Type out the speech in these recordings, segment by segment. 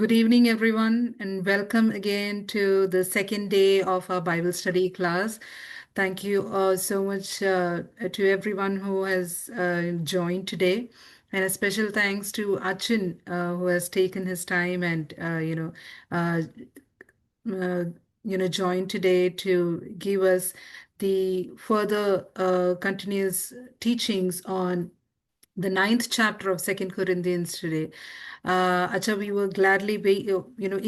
Good evening, everyone, and welcome again to the second day of our Bible study class. Thank you so much to everyone who has joined today, and a special thanks to Achin who has taken his time and uh, uh, joined today to give us the further continuous teachings on the ninth chapter of Second Corinthians today. Acha, we were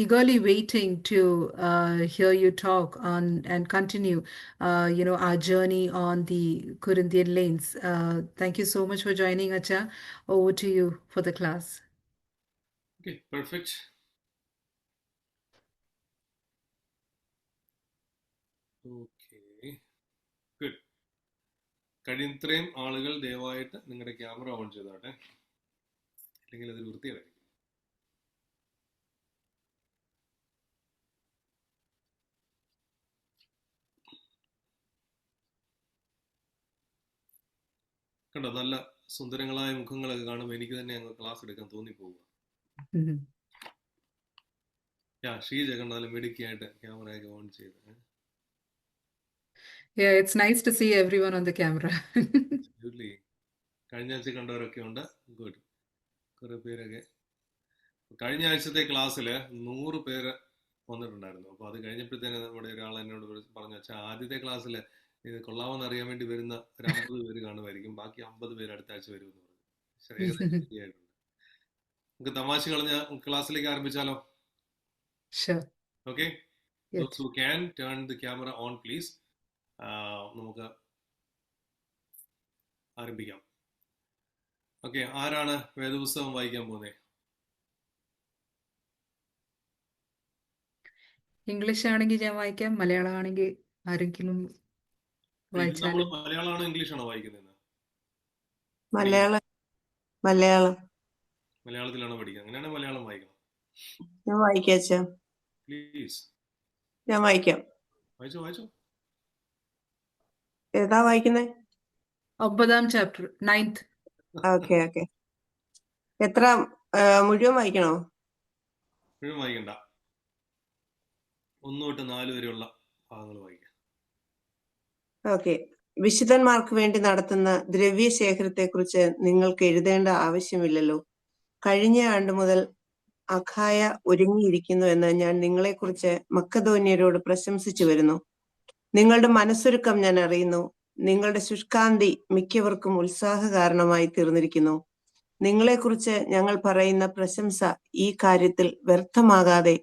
eagerly waiting to hear you talk on and continue, our journey on the Corinthian lanes. Thank you so much for joining, Acha. Over to you for the class. Okay, perfect. Okay, good. കഴിയുന്നത്രയും ആളുകൾ ദയവായിട്ട് നിങ്ങളുടെ camera on ചെയ്തോട്ടെ, അല്ലെങ്കിൽ അത് വൃത്തിയായിരിക്കും. കണ്ടോ, നല്ല സുന്ദരങ്ങളായ മുഖങ്ങളൊക്കെ കാണുമ്പോൾ എനിക്ക് തന്നെ അങ്ങ് ക്ലാസ് എടുക്കാൻ തോന്നിപ്പോവുക. ഷീജ കണ്ടാലും മിടുക്കിയായിട്ട് ക്യാമറയൊക്കെ ഓൺ ചെയ്ത്. Yeah, it's nice to see everyone on the camera. കഴിഞ്ഞ ആഴ്ച കണ്ടവരൊക്കെ ഉണ്ട്. ഗുഡ്. കുറെ പേരൊക്കെ കഴിഞ്ഞ ആഴ്ചത്തെ ക്ലാസ്സിൽ 100 പേര് വന്നിട്ടുണ്ടായിരുന്നു. അപ്പോൾ അത് കഴിഞ്ഞപ്പോഴത്തേന് നമ്മുടെ ഒരാൾ എന്നോട് പറഞ്ഞു, വെച്ചാൽ ആദ്യത്തെ ക്ലാസ്സിൽ ഇത് കൊള്ളാമെന്ന് അറിയാൻ വേണ്ടി വരുന്ന ഒരു 50 പേര് കാണുമായിരിക്കും, ബാക്കി 50 പേര് അടുത്ത ആഴ്ച വരുമെന്ന് പറഞ്ഞു. ഏകദേശം ശരിയായിട്ടുണ്ട്. നമുക്ക് തമാശ കളഞ്ഞ ക്ലാസ്സിലേക്ക് ആരംഭിച്ചാലോ? Sure. Okay, Yes. those who can turn the camera on please. നമുക്ക് ആരംഭിക്കാം. ഓക്കെ, ആരാണ് വേദപുസ്തകം വായിക്കാൻ പോകുന്നത്? ഇംഗ്ലീഷ് ആണെങ്കിൽ ഞാൻ വായിക്കാം, മലയാളം ആണെങ്കിൽ ആരെങ്കിലും നമ്മൾ വായിച്ചാലും. മലയാളമാണോ ഇംഗ്ലീഷാണോ വായിക്കുന്നത്? മലയാളം. മലയാളം. മലയാളത്തിലാണോ പഠിക്കുന്നത്? അങ്ങനെയാണെങ്കിൽ മലയാളം വായിക്കണം. ഞാൻ വായിക്കാം. പ്ലീസ്. ഞാൻ വായിക്കാം. വായിച്ചോ. ഏതാ വായിക്കുന്നേ? 9ാം ചാപ്റ്റർ, 9th. ഓക്കെ. എത്ര മുഴുവൻ വായിക്കണോ? മുഴുവൻ വായിക്കണ്ട, 1 തൊട്ട് 4 വരെയുള്ള ഭാഗങ്ങൾ വായിക്കാം. ഓക്കെ. വിശുദ്ധന്മാർക്ക് വേണ്ടി നടത്തുന്ന ദ്രവ്യശേഖരത്തെക്കുറിച്ച് നിങ്ങൾക്ക് എഴുതേണ്ട ആവശ്യമില്ലല്ലോ. കഴിഞ്ഞ ആണ്ട് മുതൽ അഖായ ഒരുങ്ങിയിരിക്കുന്നു എന്ന് ഞാൻ നിങ്ങളെക്കുറിച്ച് മക്കദോന്യരോട് പ്രശംസിച്ചു വരുന്നു. നിങ്ങളുടെ മനസ്സൊരുക്കം ഞാൻ അറിയുന്നു. നിങ്ങളുടെ ശുഷ്കാന്തി മിക്കവർക്കും ഉത്സാഹ കാരണമായി തീർന്നിരിക്കുന്നു. നിങ്ങളെക്കുറിച്ച് ഞങ്ങൾ പറയുന്ന പ്രശംസ ഈ കാര്യത്തിൽ വ്യർത്ഥമാകാതെ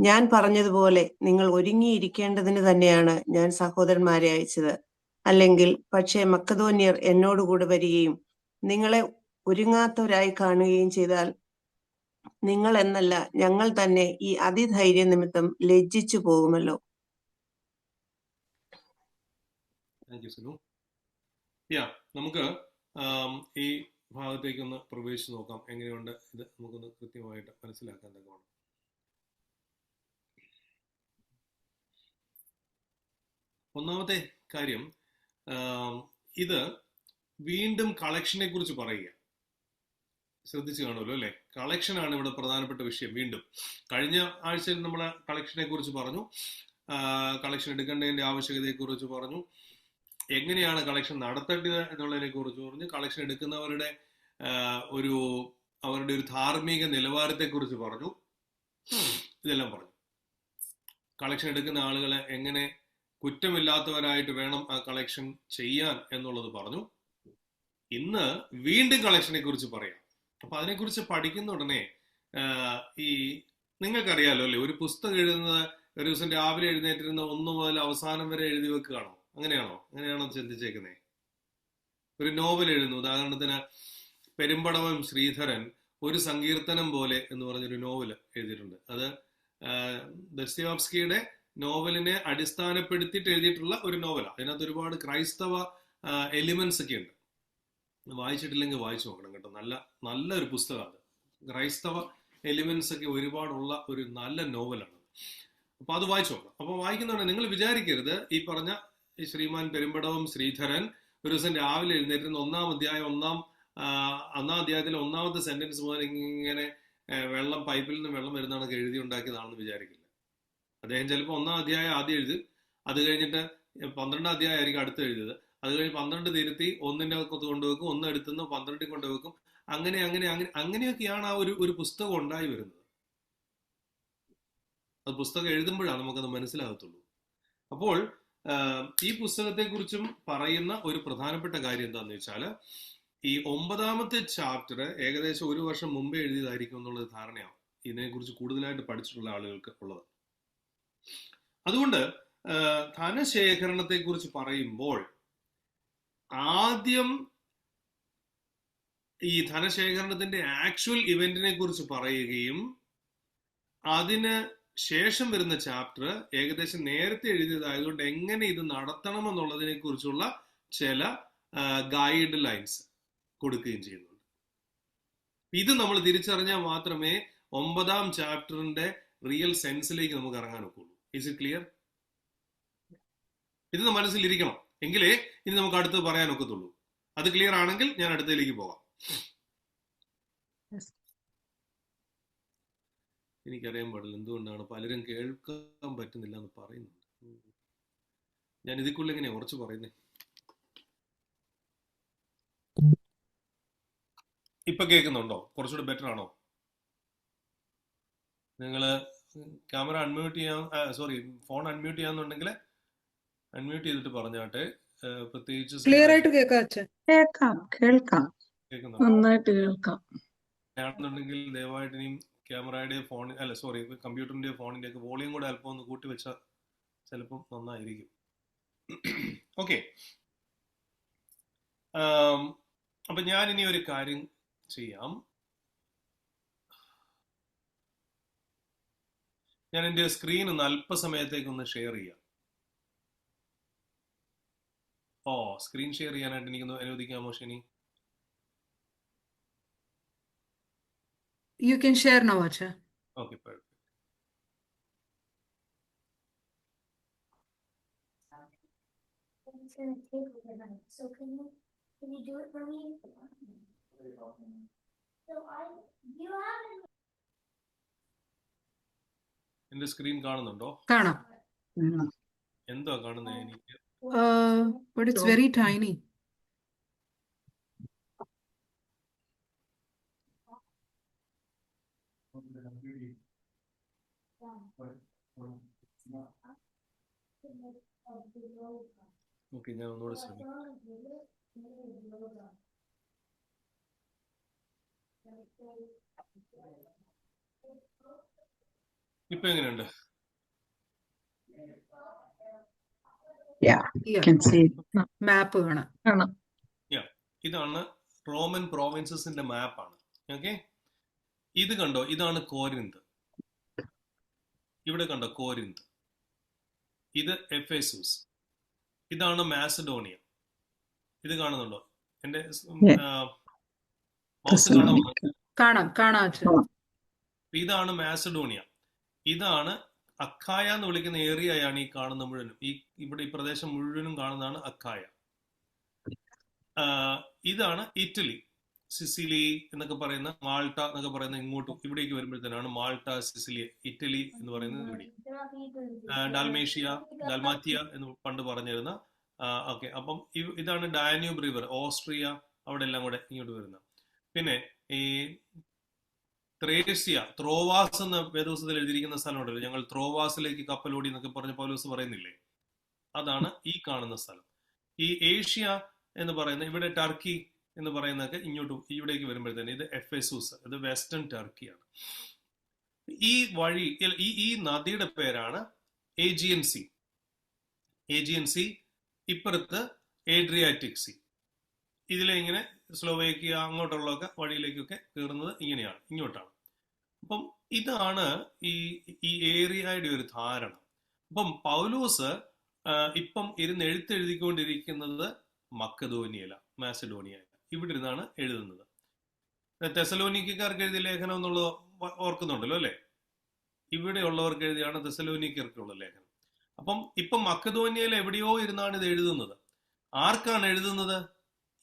ഞാൻ പറഞ്ഞതുപോലെ നിങ്ങൾ ഒരുങ്ങിയിരിക്കേണ്ടതിന് തന്നെയാണ് ഞാൻ സഹോദരന്മാരെ അയച്ചത്. അല്ലെങ്കിൽ പക്ഷേ മക്കദോന്യർ എന്നോടുകൂടെ വരികയും നിങ്ങളെ ഒരുങ്ങാത്തവരായി കാണുകയും ചെയ്താൽ നിങ്ങൾ എന്നല്ല ഞങ്ങൾ തന്നെ ഈ അതിധൈര്യ നിമിത്തം ലജ്ജിച്ചു പോകുമല്ലോ. നമുക്ക് ഈ ഭാഗത്തേക്കൊന്ന് പ്രവേശിച്ച് നോക്കാം. എങ്ങനെയുണ്ട് ഇത് നമുക്കൊന്ന് കൃത്യമായിട്ട് മനസ്സിലാക്കാൻ തക്കമാണ്. ഒന്നാമത്തെ കാര്യം, ഇത് വീണ്ടും കളക്ഷനെ കുറിച്ച് പറയുക. ശ്രദ്ധിച്ചു കാണുമല്ലോ അല്ലെ? കളക്ഷൻ ആണ് ഇവിടെ പ്രധാനപ്പെട്ട വിഷയം. വീണ്ടും കഴിഞ്ഞ ആഴ്ചയിൽ നമ്മൾ കളക്ഷനെ കുറിച്ച് പറഞ്ഞു, കളക്ഷൻ എടുക്കേണ്ടതിന്റെ ആവശ്യകതയെ കുറിച്ച് പറഞ്ഞു, എങ്ങനെയാണ് കളക്ഷൻ നടത്തേണ്ടത് എന്നുള്ളതിനെ കുറിച്ച് പറഞ്ഞു, കളക്ഷൻ എടുക്കുന്നവരുടെ അവരുടെ ഒരു ധാർമ്മിക നിലവാരത്തെ കുറിച്ച് പറഞ്ഞു, ഇതെല്ലാം പറഞ്ഞു. കളക്ഷൻ എടുക്കുന്ന ആളുകളെ എങ്ങനെ കുറ്റമില്ലാത്തവരായിട്ട് വേണം ആ കളക്ഷൻ ചെയ്യാൻ എന്നുള്ളത് പറഞ്ഞു. ഇന്ന് വീണ്ടും കളക്ഷനെ കുറിച്ച് പറയാം. അപ്പൊ അതിനെക്കുറിച്ച് പഠിക്കുന്ന ഉടനെ ഈ നിങ്ങൾക്കറിയാലോ അല്ലെ, ഒരു പുസ്തകം എഴുതുന്നത് ഒരു ദിവസം രാവിലെ എഴുന്നേറ്റിരുന്ന 1 മുതൽ അവസാനം വരെ എഴുതി വെക്കുകയാണോ? അങ്ങനെയാണോ ചിന്തിച്ചേക്കുന്നേ? ഒരു നോവൽ എഴുതുന്നു, ഉദാഹരണത്തിന് പെരുമ്പടവം ശ്രീധരൻ ഒരു സങ്കീർത്തനം പോലെ എന്ന് പറഞ്ഞൊരു നോവൽ എഴുതിയിട്ടുണ്ട്. അത് ദസ്തയേവ്സ്കിയുടെ നോവലിനെ അടിസ്ഥാനപ്പെടുത്തിയിട്ട് എഴുതിയിട്ടുള്ള ഒരു നോവലാണ്. അതിനകത്ത് ഒരുപാട് ക്രൈസ്തവ എലിമെന്റ്സ് ഒക്കെ ഉണ്ട്. വായിച്ചിട്ടില്ലെങ്കിൽ വായിച്ചു നോക്കണം കേട്ടോ. നല്ലൊരു പുസ്തകമാണ്. ക്രൈസ്തവ എലിമെന്റ്സ് ഒക്കെ ഒരുപാടുള്ള ഒരു നല്ല നോവലാണ്. അപ്പൊ അത് വായിച്ചു നോക്കണം. അപ്പൊ വായിക്കുന്നതാണ്, നിങ്ങൾ വിചാരിക്കരുത് ഈ പറഞ്ഞ ഈ ശ്രീമാൻ പെരുമ്പടവം ശ്രീധരൻ ഒരു ദിവസം രാവിലെ എഴുന്നേറ്റിരുന്ന 1-ാം അധ്യായത്തിലെ 1-ാമത്തെ സെന്റൻസ് മുതൽ ഇങ്ങനെ വെള്ളം പൈപ്പിൽ നിന്ന് വെള്ളം വരുന്നതാണൊക്കെ എഴുതി ഉണ്ടാക്കിയതാണെന്ന് വിചാരിക്കില്ല. അദ്ദേഹം ചിലപ്പോൾ 1-ാം അധ്യായം ആദ്യം എഴുതി, അത് കഴിഞ്ഞിട്ട് 12-ാം അധ്യായം ആയിരിക്കും അടുത്ത് എഴുതിയത്. അത് കഴിഞ്ഞ് 12 തിരുത്തി 1-ന്റെ കൊണ്ടുവെക്കും, 1 എടുത്തുനിന്ന് 12-ൽ കൊണ്ടുവെക്കും. അങ്ങനെയൊക്കെയാണ് ആ ഒരു പുസ്തകം ഉണ്ടായി വരുന്നത്. അത് പുസ്തകം എഴുതുമ്പോഴാണ് നമുക്കത് മനസ്സിലാകത്തുള്ളൂ. അപ്പോൾ ഈ പുസ്തകത്തെക്കുറിച്ചും പറയുന്ന ഒരു പ്രധാനപ്പെട്ട കാര്യം എന്താണെന്ന് വെച്ചാൽ, ഈ 9-ാമത്തെ ചാപ്റ്റർ ഏകദേശം 1 വർഷം മുമ്പേ എഴുതിയതായിരിക്കും എന്നുള്ളത് ധാരണയാവും ഇതിനെക്കുറിച്ച് കൂടുതലായിട്ട് പഠിച്ചിട്ടുള്ള ആളുകൾക്ക് ഉള്ളത്. അതുകൊണ്ട് ധനശേഖരണത്തെ കുറിച്ച് പറയുമ്പോൾ ആദ്യം ഈ ധനശേഖരണത്തിന്റെ ആക്ച്വൽ ഇവന്റിനെ കുറിച്ച് പറയുകയും അതിന് ശേഷം വരുന്ന ചാപ്റ്റർ ഏകദേശം നേരത്തെ എഴുതിയതായതുകൊണ്ട് എങ്ങനെ ഇത് നടത്തണം എന്നുള്ളതിനെ കുറിച്ചുള്ള ചില ഗൈഡ് ലൈൻസ് കൊടുക്കുകയും ചെയ്യുന്നുണ്ട്. ഇത് നമ്മൾ തിരിച്ചറിഞ്ഞാൽ മാത്രമേ 9-ാം ചാപ്റ്ററിന്റെ റിയൽ സെൻസിലേക്ക് നമുക്ക് ഇറങ്ങാൻ ഒക്കുള്ളൂ. Is it clear? ഇത് മനസ്സിലിരിക്കണം, എങ്കിലേ ഇനി നമുക്ക് അടുത്ത് പറയാൻ ഒക്കത്തുള്ളൂ. അത് ക്ലിയർ ആണെങ്കിൽ ഞാൻ അടുത്തതിലേക്ക് പോകാം. എനിക്കറിയാൻ പാടില്ല എന്തുകൊണ്ടാണ് പലരും കേൾക്കാൻ പറ്റുന്നില്ല എന്ന് പറയുന്നുണ്ട്. ഞാൻ ഇതിക്കുള്ള എങ്ങനെയാ ഉറച്ചു പറയുന്നേ? ഇപ്പൊ കേൾക്കുന്നുണ്ടോ? കുറച്ചുകൂടെ ബെറ്റർ ആണോ? നിങ്ങള് ക്യാമറ അൺമ്യൂട്ട് ചെയ്യാൻ, സോറി, ഫോൺ അൺമ്യൂട്ട് ചെയ്യാന്നുണ്ടെങ്കിൽ അൺമ്യൂട്ട് ചെയ്തിട്ട് പറഞ്ഞാട്ടെ. പ്രത്യേകിച്ച് ക്ലിയർ ആയിട്ട് കേൾക്കാം. നന്നായിട്ട് കേൾക്കാം. ആണെന്നുണ്ടെങ്കിൽ ദയവായിട്ട് ഇനിയും ക്യാമറയുടെ ഫോണിൽ, അല്ല സോറി, കമ്പ്യൂട്ടറിന്റെ ഫോണിന്റെ ഒക്കെ വോളിയം കൂടെ അല്പം ഒന്ന് കൂട്ടി വെച്ചാൽ ചിലപ്പം നന്നായിരിക്കും. ഓക്കെ, അപ്പൊ ഞാൻ ഇനി ഒരു കാര്യം ചെയ്യാം. ഞാൻ എൻ്റെ സ്ക്രീൻ ഒന്ന് അല്പസമയത്തേക്ക് ഒന്ന് ഷെയർ ചെയ്യാം. സ്ക്രീൻ ഷെയർ ചെയ്യാനായിട്ട് എനിക്കൊന്ന് അനുവദിക്കാമോ Sheni? You can share now, Acha. Okay, perfect. So can you do it for me? So you have എന്റെ സ്ക്രീൻ കാണുന്നുണ്ടോ? കാണാം. എന്താ കാണുന്നത് എനിക്ക്? But it's very tiny. Okay, ഞാൻ ഒന്നുകൂടെ ശ്രമിക്കാം. ഇപ്പൊ എങ്ങനെയുണ്ട്? മാപ്പ് കാണാം. ഇതാണ് റോമൻ പ്രോവിൻസസിന്റെ മാപ്പാണ്. ഓക്കെ, ഇത് കണ്ടോ? ഇതാണ് കോരിന്ത്. ഇവിടെ കണ്ടോ കോരിന്ത്. ഇത് എഫേസൂസ്. ഇതാണ് മാസഡോണിയ. ഇത് കാണുന്നുണ്ടോ? എന്റെ കാണാം. ഇതാണ് മാസഡോണിയ. ഇതാണ് അഖായ എന്ന് വിളിക്കുന്ന ഏരിയയാണ് ഈ കാണുന്ന മുഴുവനും. ഇവിടെ ഈ പ്രദേശം മുഴുവനും കാണുന്നതാണ് അഖായ. ഇതാണ് ഇറ്റലി, സിസിലി എന്നൊക്കെ പറയുന്ന, മാൾട്ട എന്നൊക്കെ പറയുന്ന ഇങ്ങോട്ടും ഇവിടേക്ക് വരുമ്പോഴത്തേനാണ് മാൾട്ട, സിസിലി, ഇറ്റലി എന്ന് പറയുന്നത് ഇവിടെ. ഡാൽമാറ്റിയ എന്ന് പണ്ട് പറഞ്ഞിരുന്ന. ഓക്കെ, അപ്പം ഇതാണ് ഡാന്യൂബ് റിവർ, ഓസ്ട്രിയ, അവിടെ എല്ലാം കൂടെ ഇങ്ങോട്ട് വരുന്ന. പിന്നെ ഈ ത്രേസ്യ, ത്രോവാസ് എന്ന വേദപുസ്തകത്തിൽ എഴുതിയിരിക്കുന്ന സ്ഥലമുണ്ടല്ലോ, ഞങ്ങൾ ത്രോവാസിലേക്ക് കപ്പലോടി എന്നൊക്കെ പറഞ്ഞ പൗലോസ് പറയുന്നില്ലേ, അതാണ് ഈ കാണുന്ന സ്ഥലം. ഈ ഏഷ്യ എന്ന് പറയുന്ന, ഇവിടെ ടർക്കി എന്ന് പറയുന്നതൊക്കെ ഇങ്ങോട്ടും ഇവിടേക്ക് വരുമ്പോഴത്തേന് ഇത് എഫേസൂസ്, ഇത് വെസ്റ്റേൺ ടർക്കിയാണ്. ഈ വഴി, ഈ നദിയുടെ പേരാണ് ഏജിയൻ സി. ഏജിയൻ സി, ഇപ്പുറത്ത് ഏഡ്രിയാറ്റിക് സി. ഇതിലെ ഇങ്ങനെ സ്ലോവേക്കിയ അങ്ങോട്ടുള്ളതൊക്കെ വഴിയിലേക്കൊക്കെ കയറുന്നത് ഇങ്ങനെയാണ്, ഇങ്ങോട്ടാണ്. അപ്പം ഇതാണ് ഈ ഏരിയയുടെ ഒരു ധാരണ. അപ്പം പൗലോസ് ഇപ്പം ഇരുന്ന് എഴുത്തെഴുതിക്കൊണ്ടിരിക്കുന്നത് മക്കദോനിയയില, മാസഡോണിയയില, ഇവിടെ ഇരുന്നാണ് എഴുതുന്നത്. തെസലോനിക്കാർക്ക് എഴുതിയ ലേഖനം എന്നുള്ളത് ഓർക്കുന്നുണ്ടല്ലോ അല്ലെ? ഇവിടെ ഉള്ളവർക്ക് എഴുതിയാണ് തെസലോനിക്കർക്കുള്ള ലേഖനം. അപ്പം ഇപ്പം മക്കദോനിയയിൽ എവിടെയോ ഇരുന്നാണ് ഇത് എഴുതുന്നത്. ആർക്കാണ് എഴുതുന്നത്?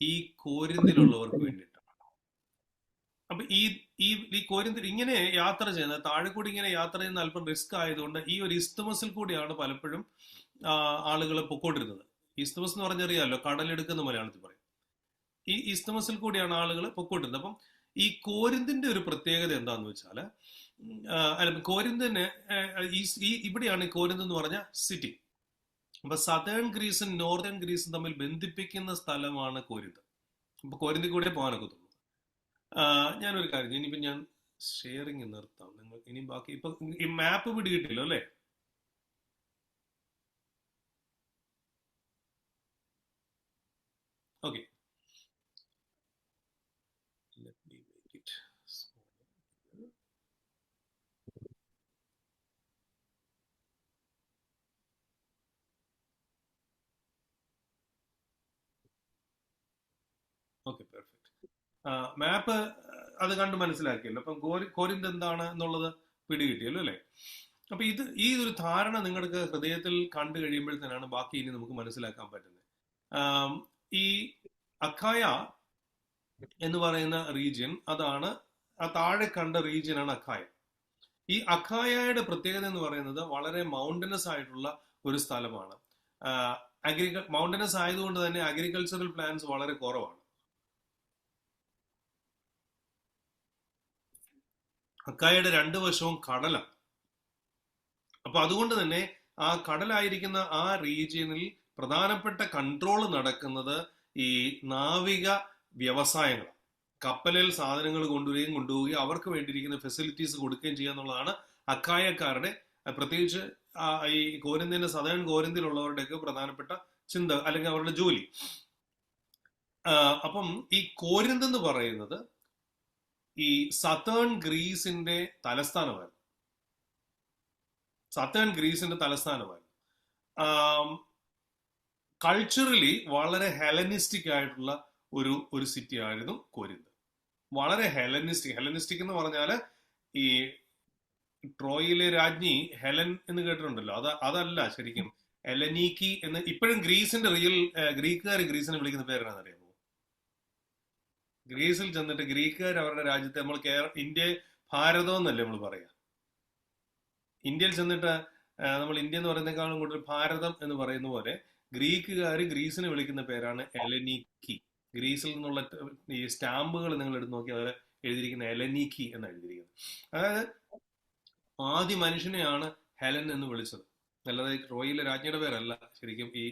ഈ കോരിന്തിലുള്ളവർക്ക് വേണ്ടിയിട്ടാണ്. അപ്പൊ ഈ കോരിന്തിൽ ഇങ്ങനെ യാത്ര ചെയ്യുന്നത്, താഴെ കൂടി ഇങ്ങനെ യാത്ര ചെയ്യുന്ന അല്പം റിസ്ക് ആയതുകൊണ്ട് ഈ ഒരു ഇസ്തമസിൽ കൂടിയാണ് പലപ്പോഴും ആളുകൾ പൊക്കോണ്ടിരുന്നത്. ഇസ്തമസ് എന്ന് പറഞ്ഞറിയാമല്ലോ, കടലെടുക്കുന്ന മലയാളത്തിൽ പറയും. ഈ ഇസ്തമസിൽ കൂടിയാണ് ആളുകൾ പൊക്കോണ്ടിരുന്നത്. അപ്പം ഈ കോരിന്തിന്റെ ഒരു പ്രത്യേകത എന്താന്ന് വെച്ചാല്, കോരിന്തിന് ഇവിടെയാണ് കോരിന്ത് എന്ന് പറഞ്ഞ സിറ്റി. അപ്പൊ സതേൺ ഗ്രീസും നോർത്തേൺ ഗ്രീസും തമ്മിൽ ബന്ധിപ്പിക്കുന്ന സ്ഥലമാണ് കോരിന്ത്. അപ്പൊ കോരിന്തിൽ കൂടെ പോകാനൊക്കെ തോന്നുന്നു. ഞാനൊരു കാര്യം, ഇനിയിപ്പോ ഞാൻ ഷെയറിങ് നിർത്താം. നിങ്ങൾ ഇനി ബാക്കി ഇപ്പൊ ഈ മാപ്പ് പിടികിട്ടില്ലോ അല്ലേ? Okay, let me make it smaller. Okay, perfect. Map അത് കണ്ട് മനസ്സിലാക്കിയല്ലോ. അപ്പം കോരിന്ത് എന്താണ് എന്നുള്ളത് പിടികിട്ടിയല്ലോ അല്ലേ? അപ്പൊ ഈ ഒരു ധാരണ നിങ്ങൾക്ക് ഹൃദയത്തിൽ കണ്ടു കഴിയുമ്പോഴത്തേനാണ് ബാക്കി ഇനി നമുക്ക് മനസ്സിലാക്കാൻ പറ്റുന്നത്. ഈ അഖായ എന്ന് പറയുന്ന റീജിയൻ, അതാണ് ആ താഴെ കണ്ട റീജിയനാണ് അഖായ. ഈ അഖായയുടെ പ്രത്യേകത എന്ന് പറയുന്നത് വളരെ മൗണ്ടനസ് ആയിട്ടുള്ള ഒരു സ്ഥലമാണ്. മൗണ്ടനസ് ആയതുകൊണ്ട് തന്നെ അഗ്രികൾച്ചറൽ പ്ലാന്റ്സ് വളരെ കുറവാണ്. അഖായയുടെ രണ്ടു വശവും കടലാണ്. അപ്പൊ അതുകൊണ്ട് തന്നെ ആ കടലായിരിക്കുന്ന ആ റീജിയനിൽ പ്രധാനപ്പെട്ട കൺട്രോൾ നടക്കുന്നത് ഈ നാവിക വ്യവസായങ്ങളാണ്. കപ്പലിൽ സാധനങ്ങൾ കൊണ്ടുപോവുകയും അവർക്ക് വേണ്ടിയിരിക്കുന്ന ഫെസിലിറ്റീസ് കൊടുക്കുകയും ചെയ്യുക എന്നുള്ളതാണ് അഖായക്കാരുടെ, പ്രത്യേകിച്ച് ഈ കോരിന്തിന്റെ സദേൺ കോരിന്തിലുള്ളവരുടെയൊക്കെ പ്രധാനപ്പെട്ട ചിന്ത അല്ലെങ്കിൽ അവരുടെ ജോലി. അപ്പം ഈ കോരിന്ത് എന്ന് പറയുന്നത് ഈ സതേൺ ഗ്രീസിന്റെ തലസ്ഥാനമായിരുന്നു. കൾച്ചറലി വളരെ ഹെലനിസ്റ്റിക് ആയിട്ടുള്ള ഒരു സിറ്റി ആയിരുന്നു കോരിന്ത്. വളരെ ഹെലനിസ്റ്റിക് എന്ന് പറഞ്ഞാല് ഈ ട്രോയിലെ രാജ്ഞി ഹെലൻ എന്ന് കേട്ടിട്ടുണ്ടല്ലോ, അതല്ല ശരിക്കും എലനീക്കി എന്ന്. ഇപ്പോഴും ഗ്രീസിന്റെ ഗ്രീക്കുകാർ ഗ്രീസിനെ വിളിക്കുന്ന പേരാണെന്ന് അറിയാമോ? ഗ്രീസിൽ ചെന്നിട്ട് ഗ്രീക്കുകാർ അവരുടെ രാജ്യത്തെ, നമ്മൾ ഇന്ത്യ ഭാരതം എന്നല്ലേ നമ്മൾ പറയാ. ഇന്ത്യയിൽ ചെന്നിട്ട് നമ്മൾ ഇന്ത്യ എന്ന് പറയുന്നതിനേക്കാളും കൂടുതൽ ഭാരതം എന്ന് പറയുന്ന പോലെ ഗ്രീക്കുകാർ ഗ്രീസിനെ വിളിക്കുന്ന പേരാണ് എലനീക്കി. ഗ്രീസിൽ നിന്നുള്ള ഈ സ്റ്റാമ്പുകൾ നിങ്ങൾ എടുത്ത് നോക്കി അവർ എഴുതിയിരിക്കുന്ന എലനീക്കി എന്ന് എഴുതിയിരിക്കുന്നത്. അതായത് ആദ്യ മനുഷ്യനെയാണ് ഹെലൻ എന്ന് വിളിച്ചത്, അല്ലാതെ റോയിലെ രാജ്ഞിയുടെ പേരല്ല ശരിക്കും ഈ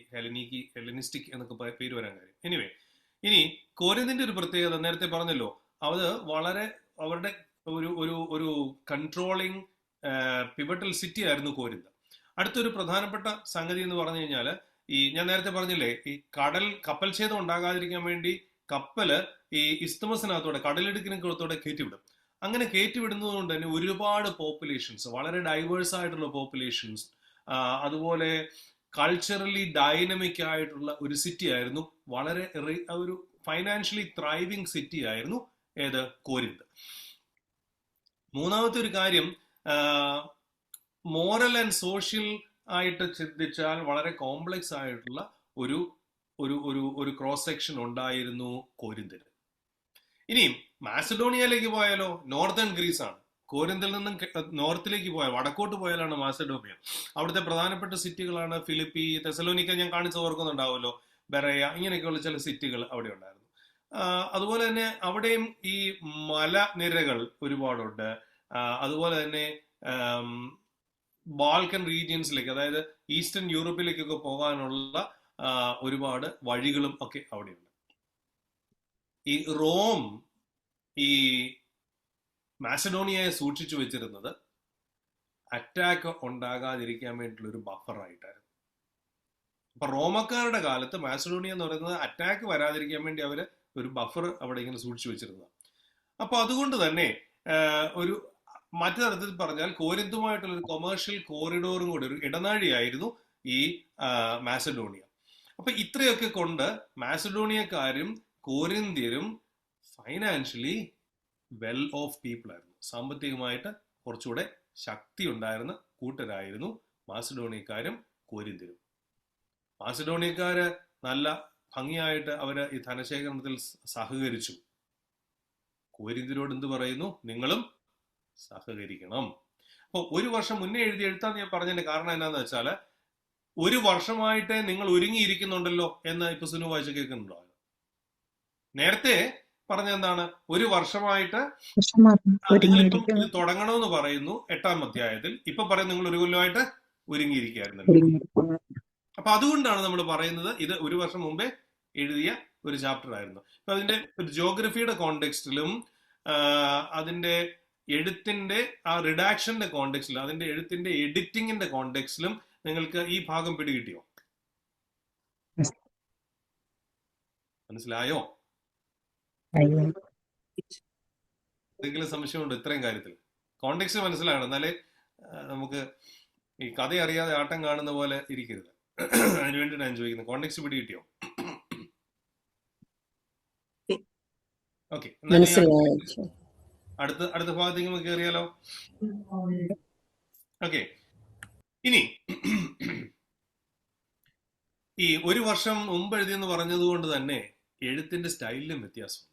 ഹെലനിസ്റ്റിക് എന്നൊക്കെ പേര് വരാൻ കാര്യം. ഇനി കോരിന്തിന്റെ ഒരു പ്രത്യേകത നേരത്തെ പറഞ്ഞല്ലോ, അത് വളരെ അവരുടെ ഒരു കൺട്രോളിങ് പിവട്ടൽ സിറ്റി ആയിരുന്നു കോരിന്ത്. അടുത്തൊരു പ്രധാനപ്പെട്ട സംഗതി എന്ന് പറഞ്ഞു കഴിഞ്ഞാല്, ഞാൻ നേരത്തെ പറഞ്ഞില്ലേ, ഈ കപ്പൽ ഛേദം ഉണ്ടാകാതിരിക്കാൻ വേണ്ടി കപ്പല് ഈ ഇസ്തമസിനകത്തോടെ, കടലിടുക്കിനകത്തോടെ കയറ്റിവിടും. അങ്ങനെ കയറ്റിവിടുന്നത് കൊണ്ട് തന്നെ ഒരുപാട് പോപ്പുലേഷൻസ്, വളരെ ഡൈവേഴ്സ് ആയിട്ടുള്ള പോപ്പുലേഷൻസ്, അതുപോലെ കൾച്ചറലി ഡൈനമിക് ആയിട്ടുള്ള ഒരു സിറ്റി ആയിരുന്നു. വളരെ ഒരു ഫൈനാൻഷ്യലി ത്രൈവിങ് സിറ്റി ആയിരുന്നു ഏത്? കോരിന്ത്. മൂന്നാമത്തെ ഒരു കാര്യം, മോറൽ ആൻഡ് സോഷ്യൽ ആയിട്ട് ചിന്തിച്ചാൽ വളരെ കോംപ്ലക്സ് ആയിട്ടുള്ള ഒരു ക്രോസ് സെക്ഷൻ ഉണ്ടായിരുന്നു കോരിന്തിന്. ഇനിയും മാസഡോണിയയിലേക്ക് പോയാലോ, നോർത്തേൺ ഗ്രീസ് ആണ്. കോരിന്തിൽ നിന്നും നോർത്തിലേക്ക് പോയാൽ, വടക്കോട്ട് പോയാലാണ് മാസഡോണിയ. അവിടുത്തെ പ്രധാനപ്പെട്ട സിറ്റികളാണ് ഫിലിപ്പി, തെസലോനിക്ക, ഞാൻ കാണിച്ച് ഓർക്കുന്നുണ്ടാവുമല്ലോ, ബെറയ, ഇങ്ങനെയൊക്കെയുള്ള ചില സിറ്റികൾ അവിടെ ഉണ്ടായിരുന്നു. അതുപോലെ തന്നെ അവിടെയും ഈ മലനിരകൾ ഒരുപാടുണ്ട്. അതുപോലെ തന്നെ ബാൾക്കൻ റീജിയൻസിലേക്ക്, അതായത് ഈസ്റ്റേൺ യൂറോപ്പിലേക്കൊക്കെ പോകാനുള്ള ഒരുപാട് വഴികളും ഒക്കെ അവിടെയുണ്ട്. ഈ റോം ഈ മാസഡോണിയയെ സൂക്ഷിച്ചു വെച്ചിരുന്നത് അറ്റാക്ക് ഉണ്ടാകാതിരിക്കാൻ വേണ്ടിയിട്ടുള്ള ഒരു ബഫറായിട്ടായിരുന്നു. അപ്പൊ റോമക്കാരുടെ കാലത്ത് മാസഡോണിയ എന്ന് പറയുന്നത് അറ്റാക്ക് വരാതിരിക്കാൻ വേണ്ടി അവര് ഒരു ബഫർ അവിടെ ഇങ്ങനെ സൂക്ഷിച്ചു വെച്ചിരുന്നതാണ്. അപ്പൊ അതുകൊണ്ട് തന്നെ ഒരു മറ്റു തരത്തിൽ പറഞ്ഞാൽ കോരിന്തുമായിട്ടുള്ള ഒരു കൊമേഴ്ഷ്യൽ കോറിഡോറും കൂടി, ഒരു ഇടനാഴിയായിരുന്നു ഈ മാസഡോണിയ. അപ്പൊ ഇത്രയൊക്കെ കൊണ്ട് മാസഡോണിയക്കാരും കോരിന്ത്യരും ഫൈനാൻഷ്യലി വെൽ ഓഫ് പീപ്പിൾ ആയിരുന്നു. സാമ്പത്തികമായിട്ട് കുറച്ചുകൂടെ ശക്തി ഉണ്ടായിരുന്ന കൂട്ടരായിരുന്നു മാസഡോണിയക്കാരും കോരിന്ത്യരും. മാസഡോണിയക്കാര് നല്ല ഭംഗിയായിട്ട് അവര് ഈ ധനശേഖരണത്തിൽ സഹകരിച്ചു. കൊരിന്ത്യരോട് എന്ത് പറയുന്നു? നിങ്ങളും സഹകരിക്കണം. അപ്പൊ ഒരു വർഷം മുന്നേ എഴുതി എഴുത്താന്ന് ഞാൻ പറഞ്ഞതിന്റെ കാരണം എന്താന്ന് വെച്ചാല്, ഒരു വർഷമായിട്ട് നിങ്ങൾ ഒരുങ്ങിയിരിക്കുന്നുണ്ടല്ലോ എന്ന് ഇപ്പൊ സുനു വായിച്ച് കേൾക്കുന്നുണ്ടോ? നേരത്തെ പറഞ്ഞ എന്താണ്? ഒരു വർഷമായിട്ട് നിങ്ങളിപ്പം ഇത് തുടങ്ങണമെന്ന് പറയുന്നു 8-ാം അധ്യായത്തിൽ. ഇപ്പൊ പറയുന്നത് നിങ്ങൾ ഒരു കൊല്ലമായിട്ട് ഒരുങ്ങിയിരിക്കുകയായിരുന്നല്ലോ. അപ്പൊ അതുകൊണ്ടാണ് നമ്മൾ പറയുന്നത് ഇത് ഒരു വർഷം മുമ്പേ എഴുതിയ ഒരു ചാപ്റ്റർ ആയിരുന്നു. അപ്പൊ അതിന്റെ ഒരു ജോഗ്രഫിയുടെ കോണ്ടെക്സ്റ്റിലും അതിന്റെ എഴുത്തിന്റെ ആ റിഡാക്ഷന്റെ കോണ്ടെക്സ്റ്റിലും അതിന്റെ എഴുത്തിന്റെ എഡിറ്റിംഗിന്റെ കോണ്ടെക്സ്റ്റിലും നിങ്ങൾക്ക് ഈ ഭാഗം പിടികിട്ടിയോ? മനസ്സിലായോ? എന്തെങ്കിലും സംശയമുണ്ടോ ഇത്രയും കാര്യത്തിൽ? കോണ്ടെക്സ്റ്റ് മനസ്സിലാകണം, എന്നാലേ നമുക്ക് ഈ കഥ അറിയാതെ ആട്ടം കാണുന്ന പോലെ ഇരിക്കരുത്. അതിനുവേണ്ടിയാണ് ഞാൻ ചോദിക്കുന്നത്. കോണ്ടെക്സ്റ്റ് പിടികിട്ടിയോ? ഓക്കെ, അടുത്ത ഭാഗത്തേക്ക് നമുക്ക് കയറിയാലോ? ഓക്കെ, ഇനി ഈ ഒരു വർഷം മുമ്പ് എഴുതിയെന്ന് പറഞ്ഞത് കൊണ്ട് തന്നെ എഴുത്തിന്റെ സ്റ്റൈലിലും വ്യത്യാസമുണ്ട്.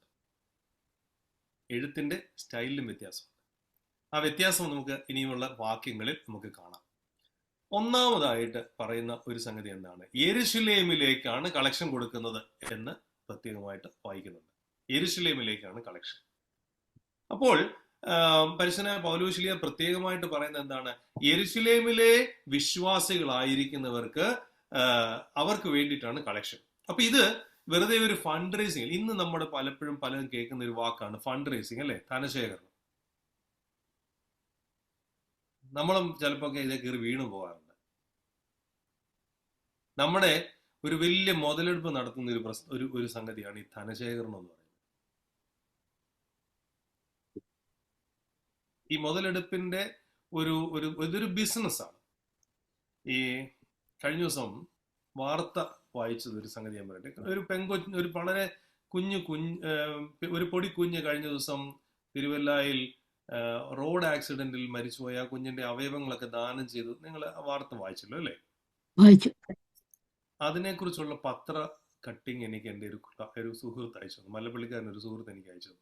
ആ വ്യത്യാസം നമുക്ക് ഇനിയുമുള്ള വാക്യങ്ങളിൽ നമുക്ക് കാണാം. ഒന്നാമതായിട്ട് പറയുന്ന ഒരു സംഗതി എന്താണ്? യെരുശലേമിലേക്കാണ് കളക്ഷൻ കൊടുക്കുന്നത് എന്ന് പ്രത്യേകമായിട്ട് വായിക്കുന്നുണ്ട്. യെരുശലേമിലേക്കാണ് കളക്ഷൻ. അപ്പോൾ പരിശുദ്ധനായ പൗലോസ്ലീഹ പ്രത്യേകമായിട്ട് പറയുന്നത് എന്താണ്? യെരുശലേമിലെ വിശ്വാസികളായിരിക്കുന്നവർക്ക് അവർക്ക് വേണ്ടിയിട്ടാണ് കളക്ഷൻ. അപ്പൊ ഇത് വെറുതെ ഒരു ഫണ്ട് റേസിംഗ്. ഇന്ന് നമ്മുടെ പലപ്പോഴും പലരും കേൾക്കുന്ന ഒരു വാക്കാണ് ഫണ്ട് റേസിംഗ്, അല്ലെ? ധനശേഖരണം. നമ്മളും ചിലപ്പോ ഇതേ കയറി വീണു പോകാറുണ്ട്. നമ്മുടെ ഒരു വലിയ മുതലെടുപ്പ് നടത്തുന്ന ഒരു സംഗതിയാണ് ഈ ധനശേഖരണം എന്ന് പറയുന്നത്. ഈ മുതലെടുപ്പിന്റെ ഇതൊരു ബിസിനസ്സാണ്. ഈ കഴിഞ്ഞ ദിവസം വാർത്ത വായിച്ചത് ഒരു സംഗതി ഞാൻ പറയട്ടെ. ഒരു വളരെ ഒരു പൊടി കുഞ്ഞ് കഴിഞ്ഞ ദിവസം തിരുവല്ലയിൽ റോഡ് ആക്സിഡന്റിൽ മരിച്ചുപോയ ആ കുഞ്ഞിന്റെ അവയവങ്ങളൊക്കെ ദാനം ചെയ്തു. നിങ്ങൾ ആ വാർത്ത വായിച്ചല്ലോ, അല്ലേ? വായിച്ചു. അതിനെക്കുറിച്ചുള്ള പത്ര കട്ടിങ് എനിക്ക് എൻ്റെ ഒരു സുഹൃത്ത് അയച്ചു, മല്ലപ്പള്ളിക്കാരൻ ഒരു സുഹൃത്ത് എനിക്ക് അയച്ചത്.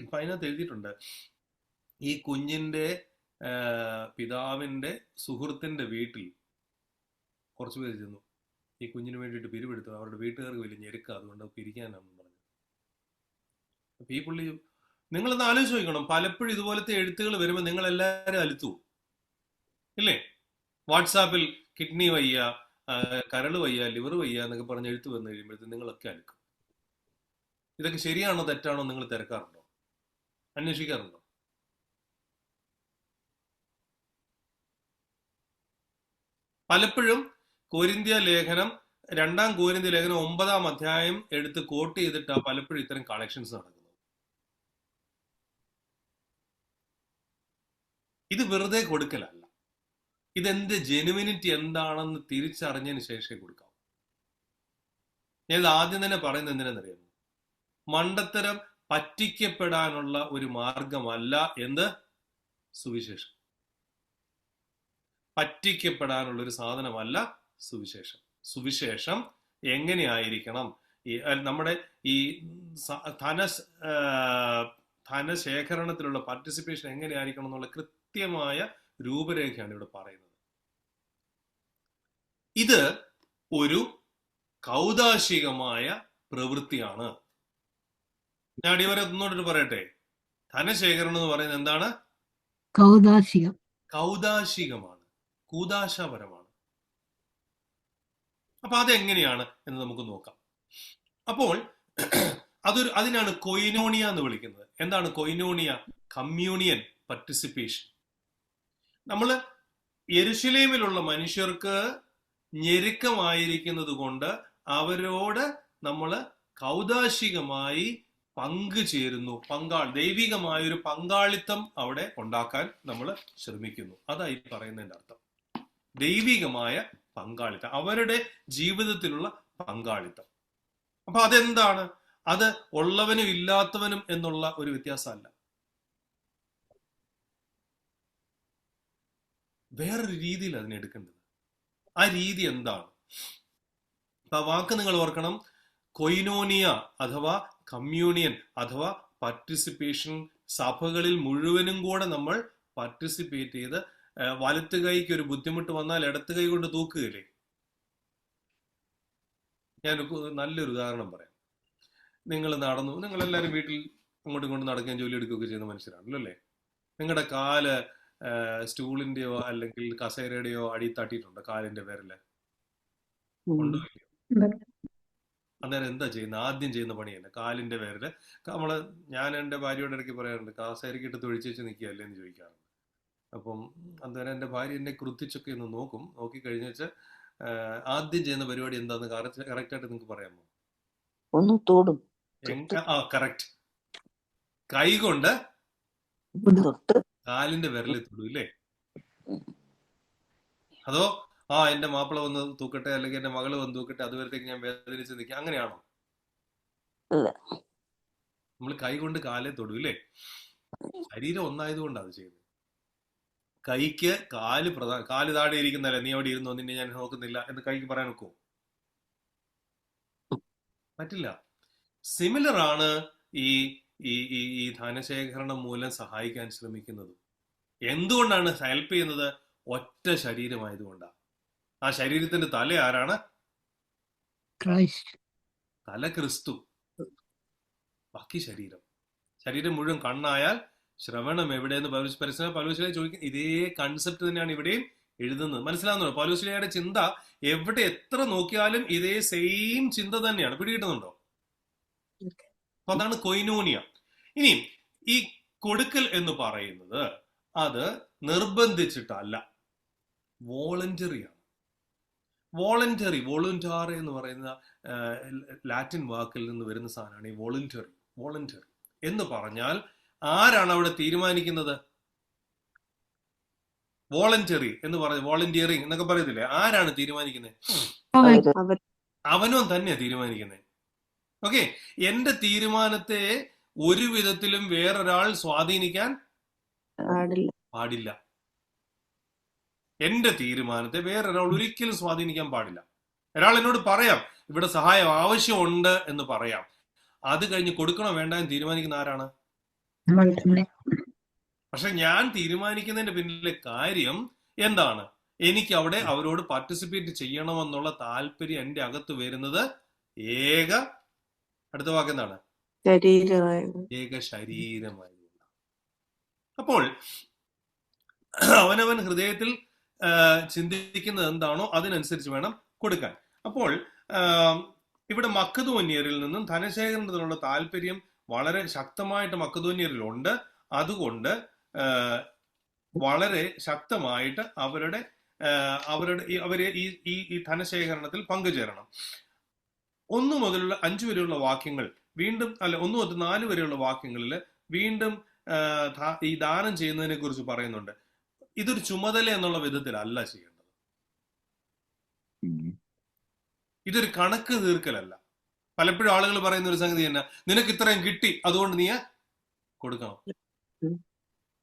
അപ്പൊ അതിനകത്ത് എഴുതിയിട്ടുണ്ട്, ഈ കുഞ്ഞിന്റെ പിതാവിന്റെ സുഹൃത്തിന്റെ വീട്ടിൽ കുറച്ചു പേര് ചെന്നു ഈ കുഞ്ഞിന് വേണ്ടിയിട്ട് പിരിവെടുത്തു. അവരുടെ വീട്ടുകാർക്ക് വലിയ ഞെരുക്ക, അതുകൊണ്ട് പിരിക്കാനാണെന്ന് പറഞ്ഞു. അപ്പൊ ഈ പുള്ളി, നിങ്ങളൊന്ന് ആലോചിച്ച് നോക്കണം, പലപ്പോഴും ഇതുപോലത്തെ എഴുത്തുകൾ വരുമ്പോൾ നിങ്ങൾ എല്ലാവരും അലുത്തു, ഇല്ലേ? വാട്സാപ്പിൽ കിഡ്നി വയ്യ, കരള് വയ്യ, ലിവർ വയ്യ എന്നൊക്കെ പറഞ്ഞ് എഴുത്ത് വന്നു കഴിയുമ്പോഴത്തേക്ക് നിങ്ങളൊക്കെ അലുക്കും. ഇതൊക്കെ ശരിയാണോ തെറ്റാണോ നിങ്ങൾ തിരക്കാറുണ്ടോ? അന്വേഷിക്കാറുണ്ടോ? പലപ്പോഴും കൊരിന്ത്യ ലേഖനം 2-ാം കൊരിന്ത്യ ലേഖനം 9-ാം അധ്യായം എടുത്ത് കോട്ട് ചെയ്തിട്ടാ പലപ്പോഴും ഇത്തരം കളക്ഷൻസ് നടക്കുന്നത്. ഇത് വെറുതെ കൊടുക്കലല്ല, ഇതെന്ത് ജെനുവിനിറ്റി എന്താണെന്ന് തിരിച്ചറിഞ്ഞതിന് ശേഷമേ കൊടുക്കാം. ഞാൻ ആദ്യം തന്നെ പറയുന്നത് എന്തിനെന്നറിയാമോ? മണ്ടത്തരം പറ്റിക്കപ്പെടാനുള്ള ഒരു മാർഗമല്ല എന്ത്? സുവിശേഷം. പറ്റിക്കപ്പെടാനുള്ള ഒരു സാധനമല്ല സുവിശേഷം. സുവിശേഷം എങ്ങനെയായിരിക്കണം? നമ്മുടെ ഈ ധനശേഖരണത്തിലുള്ള പാർട്ടിസിപ്പേഷൻ എങ്ങനെയായിരിക്കണം എന്നുള്ള കൃത്യമായ രൂപരേഖയാണ് ഇവിടെ പറയുന്നത്. ഇത് ഒരു കൗദാശികമായ പ്രവൃത്തിയാണ്. ഞാൻ അടിവരെ ഒന്നോട്ട് പറയട്ടെ, ധനശേഖരണം എന്ന് പറയുന്നത് എന്താണ്? കൗദാശികമാണ്, കൂദാശപരമാണ്. അപ്പൊ അതെങ്ങനെയാണ് എന്ന് നമുക്ക് നോക്കാം. അപ്പോൾ അതിനാണ് കൊയിനോണിയ എന്ന് വിളിക്കുന്നത്. എന്താണ് കൊയിനോണിയ? Communion participation. നമ്മള് യെരുശലേമിലുള്ള മനുഷ്യർക്ക് ഞെരുക്കമായിരിക്കുന്നത് കൊണ്ട് അവരോട് നമ്മൾ കൗദാശികമായി പങ്കുചേരുന്നു. ദൈവികമായൊരു പങ്കാളിത്തം അവിടെ ഉണ്ടാക്കാൻ നമ്മൾ ശ്രമിക്കുന്നു. അതായി പറയുന്നതിന്റെ അർത്ഥം. ദൈവികമായ പങ്കാളിത്തം, അവരുടെ ജീവിതത്തിലുള്ള പങ്കാളിത്തം. അപ്പൊ അതെന്താണ്? അത് ഉള്ളവനും ഇല്ലാത്തവനും എന്നുള്ള ഒരു വ്യത്യാസമല്ല. വേറൊരു രീതിയിൽ അതിനെടുക്കേണ്ടത്. ആ രീതി എന്താണ്? അപ്പൊ ആ വാക്ക് നിങ്ങൾ ഓർക്കണം. കൊയിനോണിയ അഥവാ കമ്മ്യൂണിയൻ അഥവാ പാർട്ടിസിപ്പേഷൻ സഭകളിൽ മുഴുവനും കൂടെ നമ്മൾ പാർട്ടിസിപ്പേറ്റ് ചെയ്ത് വലത്ത് കൈക്ക് ഒരു ബുദ്ധിമുട്ട് വന്നാൽ ഇടത്ത് കൈ കൊണ്ട് തൂക്കുകയില്ലേ? ഞാൻ നല്ലൊരു ഉദാഹരണം പറയാം. നിങ്ങൾ നിങ്ങളെല്ലാവരും വീട്ടിൽ അങ്ങോട്ടും ഇങ്ങോട്ടും നടക്കുകയും ജോലി എടുക്കുകയൊക്കെ ചെയ്യുന്ന മനുഷ്യരാണല്ലോ അല്ലേ? നിങ്ങളുടെ കാല് സ്റ്റൂളിന്റെയോ അല്ലെങ്കിൽ കസേരയുടെയോ അടി തട്ടിയിട്ടുണ്ടോ? കാലിന്റെ പേരില് ഉണ്ടോ? അന്നേരം എന്താ ചെയ്യുന്നത്? ആദ്യം ചെയ്യുന്ന പണിയല്ല, കാലിന്റെ പേരില് ഞാൻ എൻ്റെ ഭാര്യയോട് ഇടയ്ക്ക് പറയാറുണ്ട്, കസേരയ്ക്ക് ഇട്ട് തൊഴിച്ച് വെച്ച് നിൽക്കുകയല്ലേ എന്ന് ചോദിക്കാറുണ്ട്. അപ്പം അന്നേരം എൻ്റെ ഭാര്യ എന്നെ കൃത്യച്ചൊക്കെ ഒന്ന് നോക്കി കഴിഞ്ഞാൽ ആദ്യം ചെയ്യുന്ന പരിപാടി എന്താന്ന് കറക്റ്റായിട്ട് നിങ്ങൾക്ക് പറയാമോ? ഒന്ന് തൊടും. കറക്റ്റ്. കൈ കൊണ്ട് തൊട്ട് കാലിന്റെ വിരലിൽ തൊടും ഇല്ലേ? അതോ എന്റെ മാപ്പിള വന്ന് തൂക്കട്ടെ അല്ലെങ്കിൽ എന്റെ മകള് വന്ന് തൂക്കട്ടെ അതുവരത്തേക്ക് ഞാൻ വേദനിച്ച് നിൽക്കാം, അങ്ങനെയാണോ? നമ്മൾ കൈ കൊണ്ട് കാലെ തൊടും ഇല്ലേ? ശരീരം ഒന്നായതുകൊണ്ടാണ് അത് ചെയ്യുന്നത്. കൈക്ക് കാല് താഴെ ഇരിക്കുന്നല്ലേ, നീ അവിടെ ഇരുന്നോ, നിന്നെ ഞാൻ നോക്കുന്നില്ല എന്ന് കൈക്ക് പറയാൻ ഒക്കുമോ? പറ്റില്ല. സിമിലർ ആണ് ഈ ഈ ഈ ധനശേഖരണം മൂലം സഹായിക്കാൻ ശ്രമിക്കുന്നത്. എന്തുകൊണ്ടാണ് ഹെൽപ്പ് ചെയ്യുന്നത്? ഒറ്റ ശരീരമായതുകൊണ്ടാണ്. ആ ശരീരത്തിന്റെ തല ആരാണ്? തല ക്രിസ്തു, ബാക്കി ശരീരം മുഴുവൻ. കണ്ണായാൽ ശ്രവണം എവിടെയെന്ന് പൗലോസ്ലീഹ ചോദിക്കും. ഇതേ കൺസെപ്റ്റ് തന്നെയാണ് ഇവിടെയും എഴുതുന്നത്. മനസ്സിലാവുന്നുണ്ടോ? പൗലോസ്ലീഹയുടെ ചിന്ത എവിടെ എത്ര നോക്കിയാലും ഇതേ സെയിം ചിന്ത തന്നെയാണ്. പിടികിട്ടുന്നുണ്ടോ? അപ്പൊ അതാണ് കൊയിനോനിയ. ഇനി ഈ കൊടുക്കൽ എന്ന് പറയുന്നത് അത് നിർബന്ധിച്ചിട്ടല്ല, വോളണ്ടറിയാണ്. വോളണ്ടാർ എന്ന് പറയുന്ന ലാറ്റിൻ വാക്കിൽ നിന്ന് വരുന്ന സാധനമാണ് ഈ വോളണ്ടറി എന്ന് പറഞ്ഞാൽ ആരാണ് അവിടെ തീരുമാനിക്കുന്നത്? വോളണ്ടറി എന്ന് പറയുന്നത്, വോളണ്ടിയറിങ് എന്നൊക്കെ പറയത്തില്ലേ, ആരാണ് തീരുമാനിക്കുന്നത്? അവനവൻ തന്നെയാ തീരുമാനിക്കുന്നത്. ഓക്കെ, എന്റെ തീരുമാനത്തെ ഒരു വിധത്തിലും വേറൊരാൾ സ്വാധീനിക്കാൻ പാടില്ല. എന്റെ തീരുമാനത്തെ വേറൊരാൾ ഒരിക്കലും സ്വാധീനിക്കാൻ പാടില്ല. ഒരാൾ എന്നോട് പറയാം ഇവിടെ സഹായം ആവശ്യമുണ്ട് എന്ന് പറയാം, അത് കഴിഞ്ഞ് കൊടുക്കണോ വേണ്ട എന്ന് തീരുമാനിക്കുന്ന ആരാണ്? പക്ഷെ ഞാൻ തീരുമാനിക്കുന്നതിന്റെ പിന്നിലെ കാര്യം എന്താണ്? എനിക്ക് അവിടെ അവരോട് പാർട്ടിസിപ്പേറ്റ് ചെയ്യണമെന്നുള്ള താല്പര്യം എന്റെ അകത്ത് വരുന്നത് അടുത്ത വാക്ക് എന്താണ്? ഏക ശരീരമായതുകൊണ്ടാണ്. അപ്പോൾ അവനവൻ ഹൃദയത്തിൽ ചിന്തിക്കുന്നത് എന്താണോ അതിനനുസരിച്ച് വേണം കൊടുക്കാൻ. അപ്പോൾ ഇവിടെ മക്കതോന്യരിൽ നിന്നും ധനശേഖരണത്തിനുള്ള താല്പര്യം വളരെ ശക്തമായിട്ട് മക്കതോന്യരിലുണ്ട്. അതുകൊണ്ട് വളരെ ശക്തമായിട്ട് അവരെ ഈ ധനശേഖരണത്തിൽ പങ്കുചേരണം. 1 മുതൽ 5 വരെയുള്ള വാക്യങ്ങൾ വീണ്ടും 1 മുതൽ 4 വരെയുള്ള വാക്യങ്ങളിൽ വീണ്ടും ഈ ദാനം ചെയ്യുന്നതിനെ കുറിച്ച് പറയുന്നുണ്ട്. ഇതൊരു ചുമതല എന്നുള്ള വിധത്തിലല്ല ചെയ്യേണ്ടത്. ഇതൊരു കണക്ക് തീർക്കലല്ല. പലപ്പോഴും ആളുകൾ പറയുന്ന ഒരു സംഗതി തന്നെ, നിനക്ക് ഇത്രയും കിട്ടി അതുകൊണ്ട് നീ കൊടുക്കണം.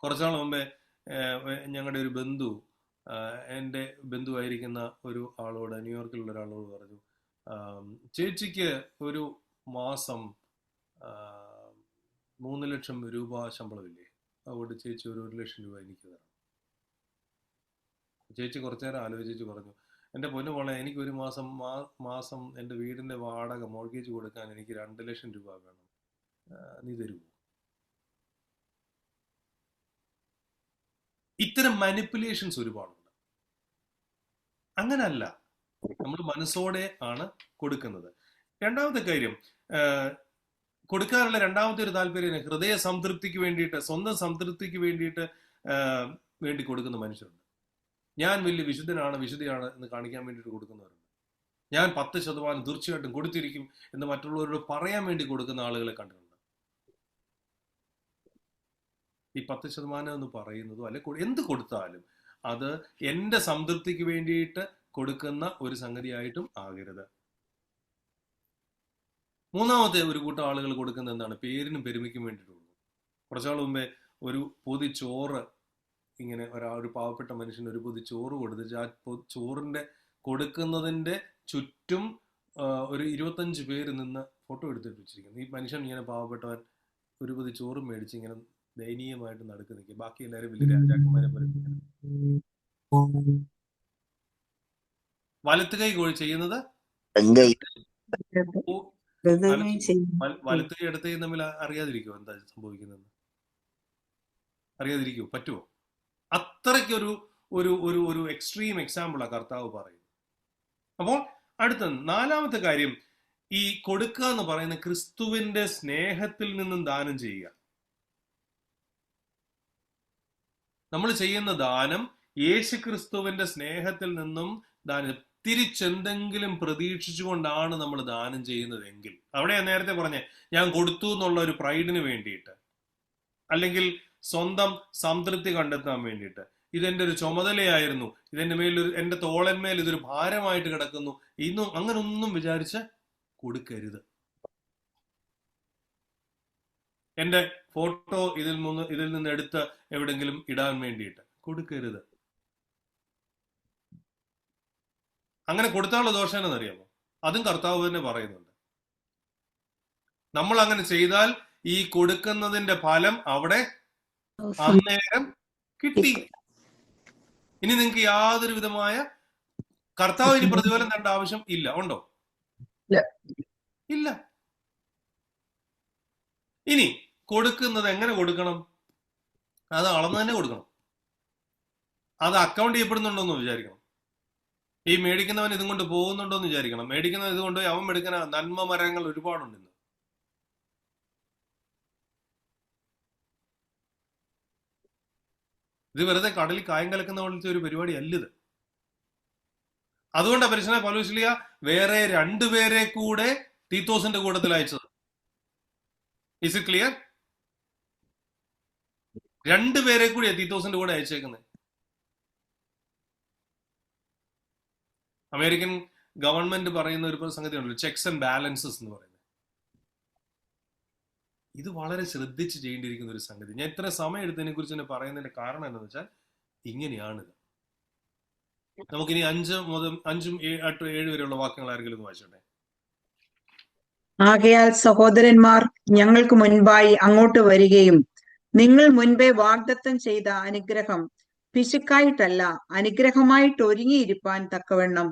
കുറച്ചാൾ മുമ്പേ ഞങ്ങളുടെ ഒരു എൻ്റെ ബന്ധുവായിരിക്കുന്ന ഒരു ആളോട്, ന്യൂയോർക്കിലുള്ള ഒരാളോട് പറഞ്ഞു, ചേച്ചിക്ക് ഒരു മാസം 3 ലക്ഷം രൂപ ശമ്പളമില്ലേ, അതുകൊണ്ട് ചേച്ചി ഒരു 1 ലക്ഷം രൂപ എനിക്ക് തരണം. ചേച്ചി കുറച്ചു നേരം ആലോചിച്ച് പറഞ്ഞു, എൻ്റെ പൊന്നു മോളെ, എനിക്ക് ഒരു മാസം എൻ്റെ വീടിൻ്റെ വാടക മോർഗേജ് കൊടുക്കാൻ എനിക്ക് 2 ലക്ഷം രൂപ വേണം, നീ തരുമോ? ഇത്തരം മാനിപ്പുലേഷൻസ് ഒരുപാടുണ്ട്. അങ്ങനല്ല, നമ്മൾ മനസ്സോടെ ആണ് കൊടുക്കുന്നത്. രണ്ടാമത്തെ കാര്യം, കൊടുക്കാനുള്ള രണ്ടാമത്തെ ഒരു താല്പര്യം ഹൃദയ സംതൃപ്തിക്ക് വേണ്ടിയിട്ട്, സ്വന്തം സംതൃപ്തിക്ക് വേണ്ടിയിട്ട് വേണ്ടി കൊടുക്കുന്ന മനുഷ്യരുണ്ട്. ഞാൻ വലിയ വിശുദ്ധിയാണ് എന്ന് കാണിക്കാൻ വേണ്ടിയിട്ട് കൊടുക്കുന്നവരുണ്ട്. ഞാൻ 10% തീർച്ചയായിട്ടും കൊടുത്തിരിക്കും എന്ന് മറ്റുള്ളവരോട് പറയാൻ വേണ്ടി കൊടുക്കുന്ന ആളുകളെ കണ്ടിട്ടുണ്ട്. ഈ 10% എന്ന് പറയുന്നതോ അല്ലെ എന്ത് കൊടുത്താലും അത് എൻ്റെ സംതൃപ്തിക്ക് വേണ്ടിയിട്ട് കൊടുക്കുന്ന ഒരു സംഗതിയായിട്ടും ആകരുത്. മൂന്നാമത്തെ ഒരു കൂട്ടം ആളുകൾ കൊടുക്കുന്നത് എന്താണ്? പേരിനും പെരുമയ്ക്കും വേണ്ടിയിട്ട് കൊടുക്കും. കുറച്ചാൾ മുമ്പേ ഒരു പൊതി ചോറ്, ഇങ്ങനെ ഒരു പാവപ്പെട്ട മനുഷ്യന് ഒരു പൊതി ചോറ് കൊടുത്തിട്ട് ആ ചോറിന്റെ കൊടുക്കുന്നതിന്റെ ചുറ്റും ഒരു 25 പേര് നിന്ന് ഫോട്ടോ എടുത്തിട്ട് വെച്ചിരിക്കുന്നു. ഈ മനുഷ്യൻ ഇങ്ങനെ പാവപ്പെട്ടവൻ ഒരു പൊതി ചോറും മേടിച്ച് ഇങ്ങനെ ദയനീയമായിട്ട് നടുക്ക് നിൽക്കുക. ബാക്കി എല്ലാവരും വലിയ രാജാക്കന്മാരെ പോലെ വലത്ത് കൈ ചെയ്യുന്നത് വലത്ത് കൈ ഇടത്ത് കൈ തമ്മിൽ അറിയാതിരിക്കുമോ എന്താ സംഭവിക്കുന്നത്? അറിയാതിരിക്കുമോ? പറ്റുമോ? അത്രയ്ക്കൊരു ഒരു ഒരു ഒരു എക്സ്ട്രീം എക്സാമ്പിളാണ് കർത്താവ് പറയുന്നത്. അപ്പോൾ അടുത്ത 4-ാമത്തെ കാര്യം, ഈ കൊടുക്കുക എന്ന് പറയുന്ന ക്രിസ്തുവിന്റെ സ്നേഹത്തിൽ നിന്നും ദാനം ചെയ്യുക. നമ്മൾ ചെയ്യുന്ന ദാനം യേശു ക്രിസ്തുവിന്റെ സ്നേഹത്തിൽ നിന്നും ദാനം, തിരിച്ചെന്തെങ്കിലും പ്രതീക്ഷിച്ചുകൊണ്ടാണ് നമ്മൾ ദാനം ചെയ്യുന്നതെങ്കിൽ, അവിടെ ഞാൻ നേരത്തെ പറഞ്ഞേ, ഞാൻ കൊടുത്തു എന്നുള്ള ഒരു പ്രൈഡിന് വേണ്ടിയിട്ട്, അല്ലെങ്കിൽ സ്വന്തം സംതൃപ്തി കണ്ടെത്താൻ വേണ്ടിയിട്ട്, ഇതെന്റെ ഒരു ചുമതലയായിരുന്നു, ഇതെന്റെ മേലൊരു, എന്റെ തോളന്മേൽ ഇതൊരു ഭാരമായിട്ട് കിടക്കുന്നു, ഇന്നും അങ്ങനെ ഒന്നും വിചാരിച്ച് കൊടുക്കരുത്. എന്റെ ഫോട്ടോ ഇതിൽ നിന്ന് എടുത്ത് എവിടെങ്കിലും ഇടാൻ വേണ്ടിയിട്ട് കൊടുക്കരുത്. അങ്ങനെ കൊടുത്താലുള്ള ദോഷം എന്നറിയാമോ? അതും കർത്താവ് തന്നെ പറയുന്നുണ്ട്. നമ്മൾ അങ്ങനെ ചെയ്താൽ ഈ കൊടുക്കുന്നതിന്റെ ഫലം അവിടെ അന്നേരം കിട്ടി. ഇനി നിങ്ങൾക്ക് യാതൊരു വിധമായ കർത്താവ് ഇനി പ്രതിഫലം തരേണ്ട ആവശ്യം ഇല്ല. ഉണ്ടോ? ഇല്ല. ഇനി കൊടുക്കുന്നത് എങ്ങനെ കൊടുക്കണം? അത് അളന്ന് തന്നെ കൊടുക്കണം. അത് അക്കൗണ്ട് ചെയ്യപ്പെടുന്നുണ്ടോന്ന് വിചാരിക്കണം. ഈ മേടിക്കുന്നവൻ ഇതും കൊണ്ട് പോകുന്നുണ്ടോ എന്ന് വിചാരിക്കണം. മേടിക്കുന്നവൻ ഇതുകൊണ്ട് അവൻ എടുക്കുന്ന നന്മ മരങ്ങൾ ഒരുപാടുണ്ട് ഇന്ന്. ഇത് വെറുതെ കടലിൽ കായം കലക്കുന്ന പോലത്തെ ഒരു പരിപാടി അല്ലിത്. അതുകൊണ്ടാണ് പരിശുദ്ധ പൗലോസ് വേറെ 2 പേരെ കൂടെ തീത്തോസിന്റെ കൂട്ടത്തിൽ അയച്ചത്. Is it clear? 2 പേരെ കൂടിയാ തീത്തോസിന്റെ കൂടെ അയച്ചേക്കുന്നത്. അമേരിക്കൻ ഗവൺമെന്റ് പറയുന്ന ഒരു സംഗതി ഉണ്ടല്ലോ, ചെക്സ് ആൻഡ് ബാലൻസസ് എന്ന് പറയുന്നത്. ഇത് വളരെ ശ്രദ്ധിച്ച് ചെയ്യേണ്ടിയിരിക്കുന്ന ഒരു സംഗതി. ഞാൻ ഇത്ര സമയം എടുത്തതിനെ കുറിച്ച് തന്നെ പറയുന്നതിന്റെ കാരണം എന്താണെന്ന് വെച്ചാൽ ഇങ്ങനെയാണിത്. നമുക്കിനി 5 to 7 വരെയുള്ള വാക്യങ്ങൾ ആരെങ്കിലും ഒന്ന് വായിച്ചോട്ടെ. ആകയാൽ സഹോദരന്മാർ, ഞങ്ങൾക്ക് മുൻപായി അങ്ങോട്ട് വരികയും നിങ്ങൾ മുൻപേ വാഗ്ദത്തം ചെയ്ത അനുഗ്രഹം പിശുക്കായിട്ടല്ല അനുഗ്രഹമായിട്ട് ഒരുങ്ങിയിരിപ്പാൻ തക്കവണ്ണം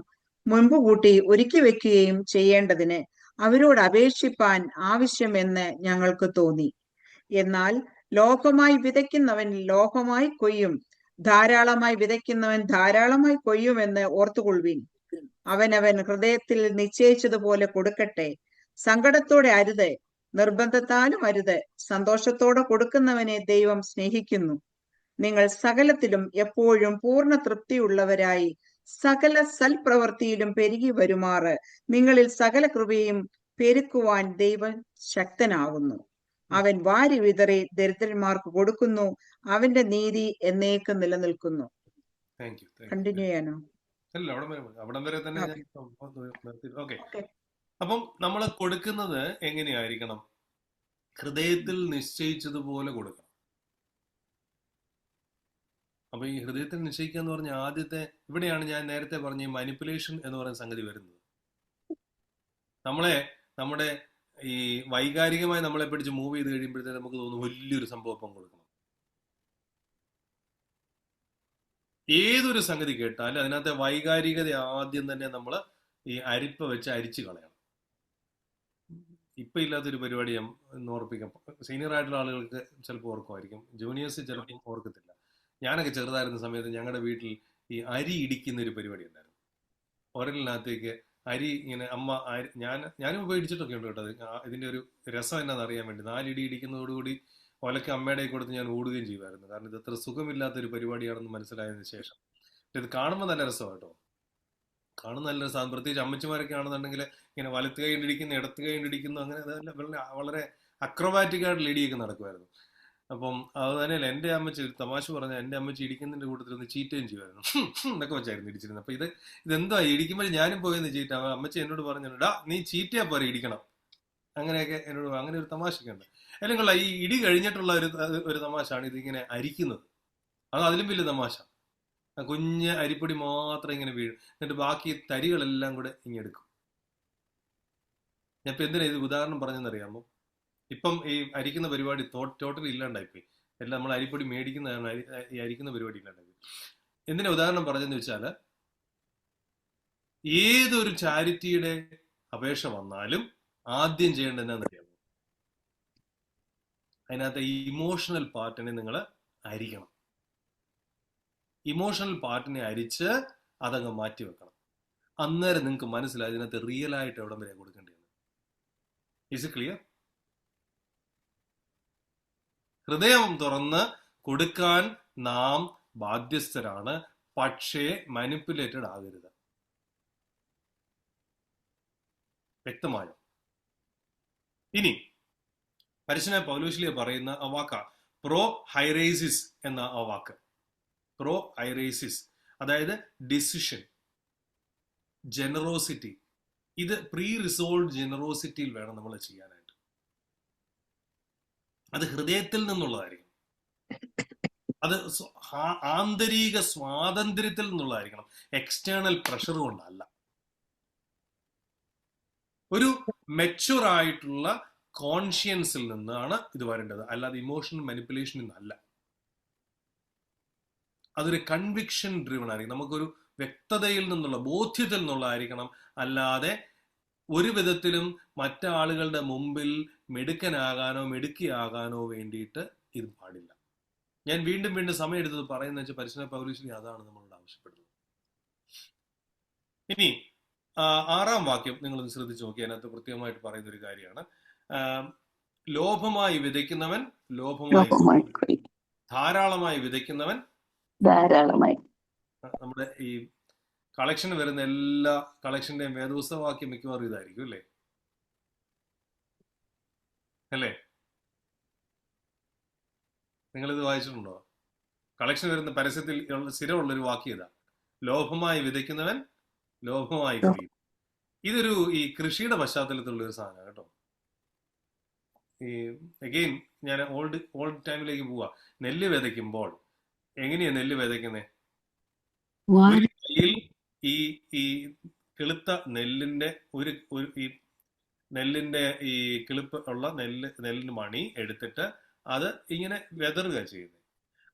മുൻപ് കൂട്ടി ഒരുക്കി വെക്കുകയും ചെയ്യേണ്ടതിന് അവരോട് അപേക്ഷിപ്പാൻ ആവശ്യമെന്ന് ഞങ്ങൾക്ക് തോന്നി. എന്നാൽ ലോകമായി വിതയ്ക്കുന്നവൻ ലോകമായി കൊയ്യും, ധാരാളമായി വിതയ്ക്കുന്നവൻ ധാരാളമായി കൊയ്യുമെന്ന് ഓർത്തുകൊള്ളുവിൻ. അവനവൻ ഹൃദയത്തിൽ നിശ്ചയിച്ചതുപോലെ കൊടുക്കട്ടെ, സങ്കടത്തോടെ അരുത്, നിർബന്ധത്താലും അരുത്. സന്തോഷത്തോടെ കൊടുക്കുന്നവനെ ദൈവം സ്നേഹിക്കുന്നു. നിങ്ങൾ സകലത്തിലും എപ്പോഴും പൂർണ്ണ തൃപ്തിയുള്ളവരായി സകല സൽപ്രവൃത്തിയിലും പെരുകി വരുമാറ് നിങ്ങളിൽ സകല കൃപയും പെരുക്കുവാൻ ദൈവം ശക്തനാകുന്നു. അവൻ വാരി വിതറി ദരിദ്രന്മാർക്ക് കൊടുക്കുന്നു, അവന്റെ നീതി എന്നേക്കും നിലനിൽക്കുന്നു. കണ്ടിന്യൂ ചെയ്യാനോ? അവിടം വരെ തന്നെ. ഓക്കെ. അപ്പം നമ്മൾ കൊടുക്കുന്നത് എങ്ങനെയായിരിക്കണം? ഹൃദയത്തിൽ നിശ്ചയിച്ചതുപോലെ കൊടുക്കണം. അപ്പൊ ഈ ഹൃദയത്തിൽ നിശ്ചയിക്കുക എന്ന് പറഞ്ഞ ആദ്യത്തെ, ഇവിടെയാണ് ഞാൻ നേരത്തെ പറഞ്ഞ മാനിപ്പുലേഷൻ എന്ന് പറയുന്ന സംഗതി വരുന്നത്. നമ്മുടെ ഈ വൈകാരികമായി നമ്മളെ പിടിച്ച് മൂവ് ചെയ്ത് കഴിയുമ്പോഴത്തേക്ക് നമുക്ക് തോന്നുന്നു വലിയൊരു സംഭവം കൊടുക്കണം. ഏതൊരു സംഗതി കേട്ടാലും അതിനകത്തെ വൈകാരികത ആദ്യം തന്നെ നമ്മൾ ഈ അരിപ്പ വെച്ച് അരിച്ചു കളയണം. ഇപ്പൊ ഇല്ലാത്തൊരു പരിപാടി ഞാൻ ഓർപ്പിക്കാം. സീനിയർ ആയിട്ടുള്ള ആളുകൾക്ക് ചിലപ്പോൾ ഓർക്കുമായിരിക്കും, ജൂനിയേഴ്സ് ചിലപ്പോൾ ഓർക്കത്തില്ല. ഞാനൊക്കെ ചെറുതായിരുന്ന സമയത്ത് ഞങ്ങളുടെ വീട്ടിൽ ഈ അരി ഇടിക്കുന്ന ഒരു പരിപാടി ഉണ്ടായിരുന്നു. ഒരലിനകത്തേക്ക് അരി ഇങ്ങനെ അമ്മ, ഞാനും പോയി ഇടിച്ചിട്ടൊക്കെ ഉണ്ട് കേട്ടോ. ഇതിന്റെ ഒരു രസം എന്നാന്ന് അറിയാൻ വേണ്ടി 4 ഇടി ഇടിക്കുന്നതോടുകൂടി ഒലക്ക് അമ്മയുടെ കൊടുത്ത് ഞാൻ ഓടുകയും ചെയ്യുമായിരുന്നു. കാരണം ഇത് അത്ര സുഖമില്ലാത്തൊരു പരിപാടിയാണെന്ന് മനസ്സിലായതിനു ശേഷം. ഇത് കാണുമ്പോൾ നല്ല രസമാണ് കേട്ടോ, കാണുന്ന നല്ല രസമാണ്. പ്രത്യേകിച്ച് അമ്മച്ചിമാരൊക്കെ ആണെന്നുണ്ടെങ്കിൽ ഇങ്ങനെ വലത്ത് കൈ ഇടിക്കുന്നു, ഇടത്ത് കൈ ഇടിക്കുന്നു, അങ്ങനെ വളരെ അക്രോബാറ്റിക് ആയിട്ടുള്ള ഇടിയൊക്കെ നടക്കുമായിരുന്നു. അപ്പം അത് തന്നെയല്ല, എൻ്റെ അമ്മച്ചി ഒരു തമാശ പറഞ്ഞാൽ എൻ്റെ അമ്മച്ചി ഇടിക്കുന്നതിന്റെ കൂട്ടത്തിൽ ഒന്ന് ചീറ്റുകയും ചെയ്യുമായിരുന്നു. എന്നൊക്കെ വെച്ചായിരുന്നു ഇടിച്ചിരുന്നത്. അപ്പൊ ഇതെന്താ ഇടിക്കുമ്പോൾ ഞാനും പോയെന്ന് ചീറ്റ. അമ്മച്ചി എന്നോട് പറഞ്ഞു, ഡാ നീ ചീറ്റിയാ പോരെ ഇടിക്കണം, അങ്ങനെയൊക്കെ എന്നോട്. അങ്ങനെ ഒരു തമാശയൊക്കെ ഉണ്ട്. അല്ലെങ്കിൽ ഈ ഇടി കഴിഞ്ഞിട്ടുള്ള ഒരു തമാശയാണ് ഇതിങ്ങനെ അരിക്കുന്നത്. അത് അതിലും വലിയ തമാശ. കുഞ്ഞ് അരിപ്പൊടി മാത്രം ഇങ്ങനെ വീഴും, എന്നിട്ട് ബാക്കി തരികളെല്ലാം കൂടെ ഇങ്ങെടുക്കും. ഞാൻ ഇപ്പൊ എന്തിനാ ഇത് ഉദാഹരണം പറഞ്ഞെന്നറിയാമോ? ഇപ്പം ഈ അരിക്കുന്ന പരിപാടി ടോട്ടലി ഇല്ലാണ്ടായിപ്പോയി. എല്ലാം നമ്മൾ അരിപ്പൊടി മേടിക്കുന്നതാണ്, ഈ അരിക്കുന്ന പരിപാടി ഇല്ലാണ്ടായിപ്പോയി. എന്തിനാ ഉദാഹരണം പറഞ്ഞെന്ന് വെച്ചാൽ, ഏതൊരു ചാരിറ്റിയുടെ അപേക്ഷ വന്നാലും ആദ്യം ചെയ്യേണ്ടത് എന്താണെന്നറിയാമോ? അതിനകത്ത് ഇമോഷണൽ പാർട്ടിനെ നിങ്ങൾ അരിക്കണം. ഇമോഷണൽ പാർട്ടിനെ അരിച്ച് അതങ്ങ് മാറ്റി വെക്കണം. അന്നേരം നിങ്ങൾക്ക് മനസ്സിലായി ഇതിനകത്ത് റിയൽ ആയിട്ട് എവിടം വരെ കൊടുക്കേണ്ടത്. Is it clear? ഹൃദയം തുറന്ന് കൊടുക്കാൻ നാം ബാധ്യസ്ഥരാണ്, പക്ഷേ മാനിപ്പുലേറ്റഡ് ആകരുത്. വ്യക്തമായോ? ഇനി പരിശുദ്ധ പൗലോസിലെ പറയുന്ന ആ വാക്ക പ്രോ ഹൈറേസിസ് എന്ന ആ വാക്ക്, പ്രോ ഹൈറേസിസ്, അതായത് ഡിസിഷൻ, ജനറോസിറ്റി. ഇത് പ്രീ റിസോൾവ് ജനറോസിറ്റിയിൽ വേണം നമ്മൾ ചെയ്യാനായിട്ട്. അത് ഹൃദയത്തിൽ നിന്നുള്ളതായിരിക്കണം. അത് ആന്തരിക സ്വാതന്ത്ര്യത്തിൽ നിന്നുള്ളതായിരിക്കണം, എക്സ്റ്റേണൽ പ്രഷർ കൊണ്ടല്ല. ഒരു മെച്യൂർ ആയിട്ടുള്ള കോൺഷ്യൻസിൽ നിന്നാണ് ഇത് വരേണ്ടത്, അല്ലാതെ ഇമോഷണൽ മാനിപ്പുലേഷനിൽ നിന്നല്ല. അതൊരു കൺവിക്ഷൻ ഡ്രിവൺ ആയിരിക്കും, നമുക്കൊരു വ്യക്തതയിൽ നിന്നുള്ള, ബോധ്യത്തിൽ നിന്നുള്ളതായിരിക്കണം. അല്ലാതെ ഒരു വിധത്തിലും മറ്റാളുകളുടെ മുമ്പിൽ മിടുക്കനാകാനോ മിടുക്കിയാകാനോ വേണ്ടിയിട്ട് ഇത് പാടില്ല. ഞാൻ വീണ്ടും വീണ്ടും സമയം എടുത്തത് പറയുന്നത് വെച്ചാൽ പരിശുദ്ധ പൗലോസിനെ അതാണ് നമ്മളോട് ആവശ്യപ്പെടുന്നത്. ഇനി 6-ാം വാക്യം നിങ്ങളൊന്ന് ശ്രദ്ധിച്ചു നോക്കി. അതിനകത്ത് കൃത്യമായിട്ട് പറയുന്ന ഒരു കാര്യമാണ്, ലോഭമായി വിതയ്ക്കുന്നവൻ ലോഭമായി, ധാരാളമായി വിതയ്ക്കുന്നവൻ ധാരാളമായി. നമ്മുടെ ഈ കളക്ഷൻ വരുന്ന എല്ലാ കളക്ഷന്റെയും വേദപുസ്തകവാക്യം മിക്കവാറും ഇതായിരിക്കും അല്ലേ? അല്ലേ? നിങ്ങളിത് വായിച്ചിട്ടുണ്ടോ? കളക്ഷൻ വരുന്ന പരസ്യത്തിൽ സ്ഥിരമുള്ളൊരു വാക്യം ഇതാ, ലോഭമായി വിതയ്ക്കുന്നവൻ ലോഭമായി കൊയ്യും. ഇതൊരു ഈ കൃഷിയുടെ പശ്ചാത്തലത്തിലുള്ള ഒരു സാധനം കേട്ടോ. ഈ അഗെയിൻ ഞാൻ ഓൾഡ് ടൈമിലേക്ക് പോവാ. നെല്ല് വിതയ്ക്കുമ്പോൾ എങ്ങനെയാ നെല്ല് വിതയ്ക്കുന്നത്? ഒരു കയ്യിൽ ഈ കിളുത്ത നെല്ലിന്റെ ഈ നെല്ലിന്റെ ഈ കിളിപ്പ് ഉള്ള നെല്ലിന് മണി എടുത്തിട്ട് അത് ഇങ്ങനെ വെതറുക ചെയ്യുന്നത്.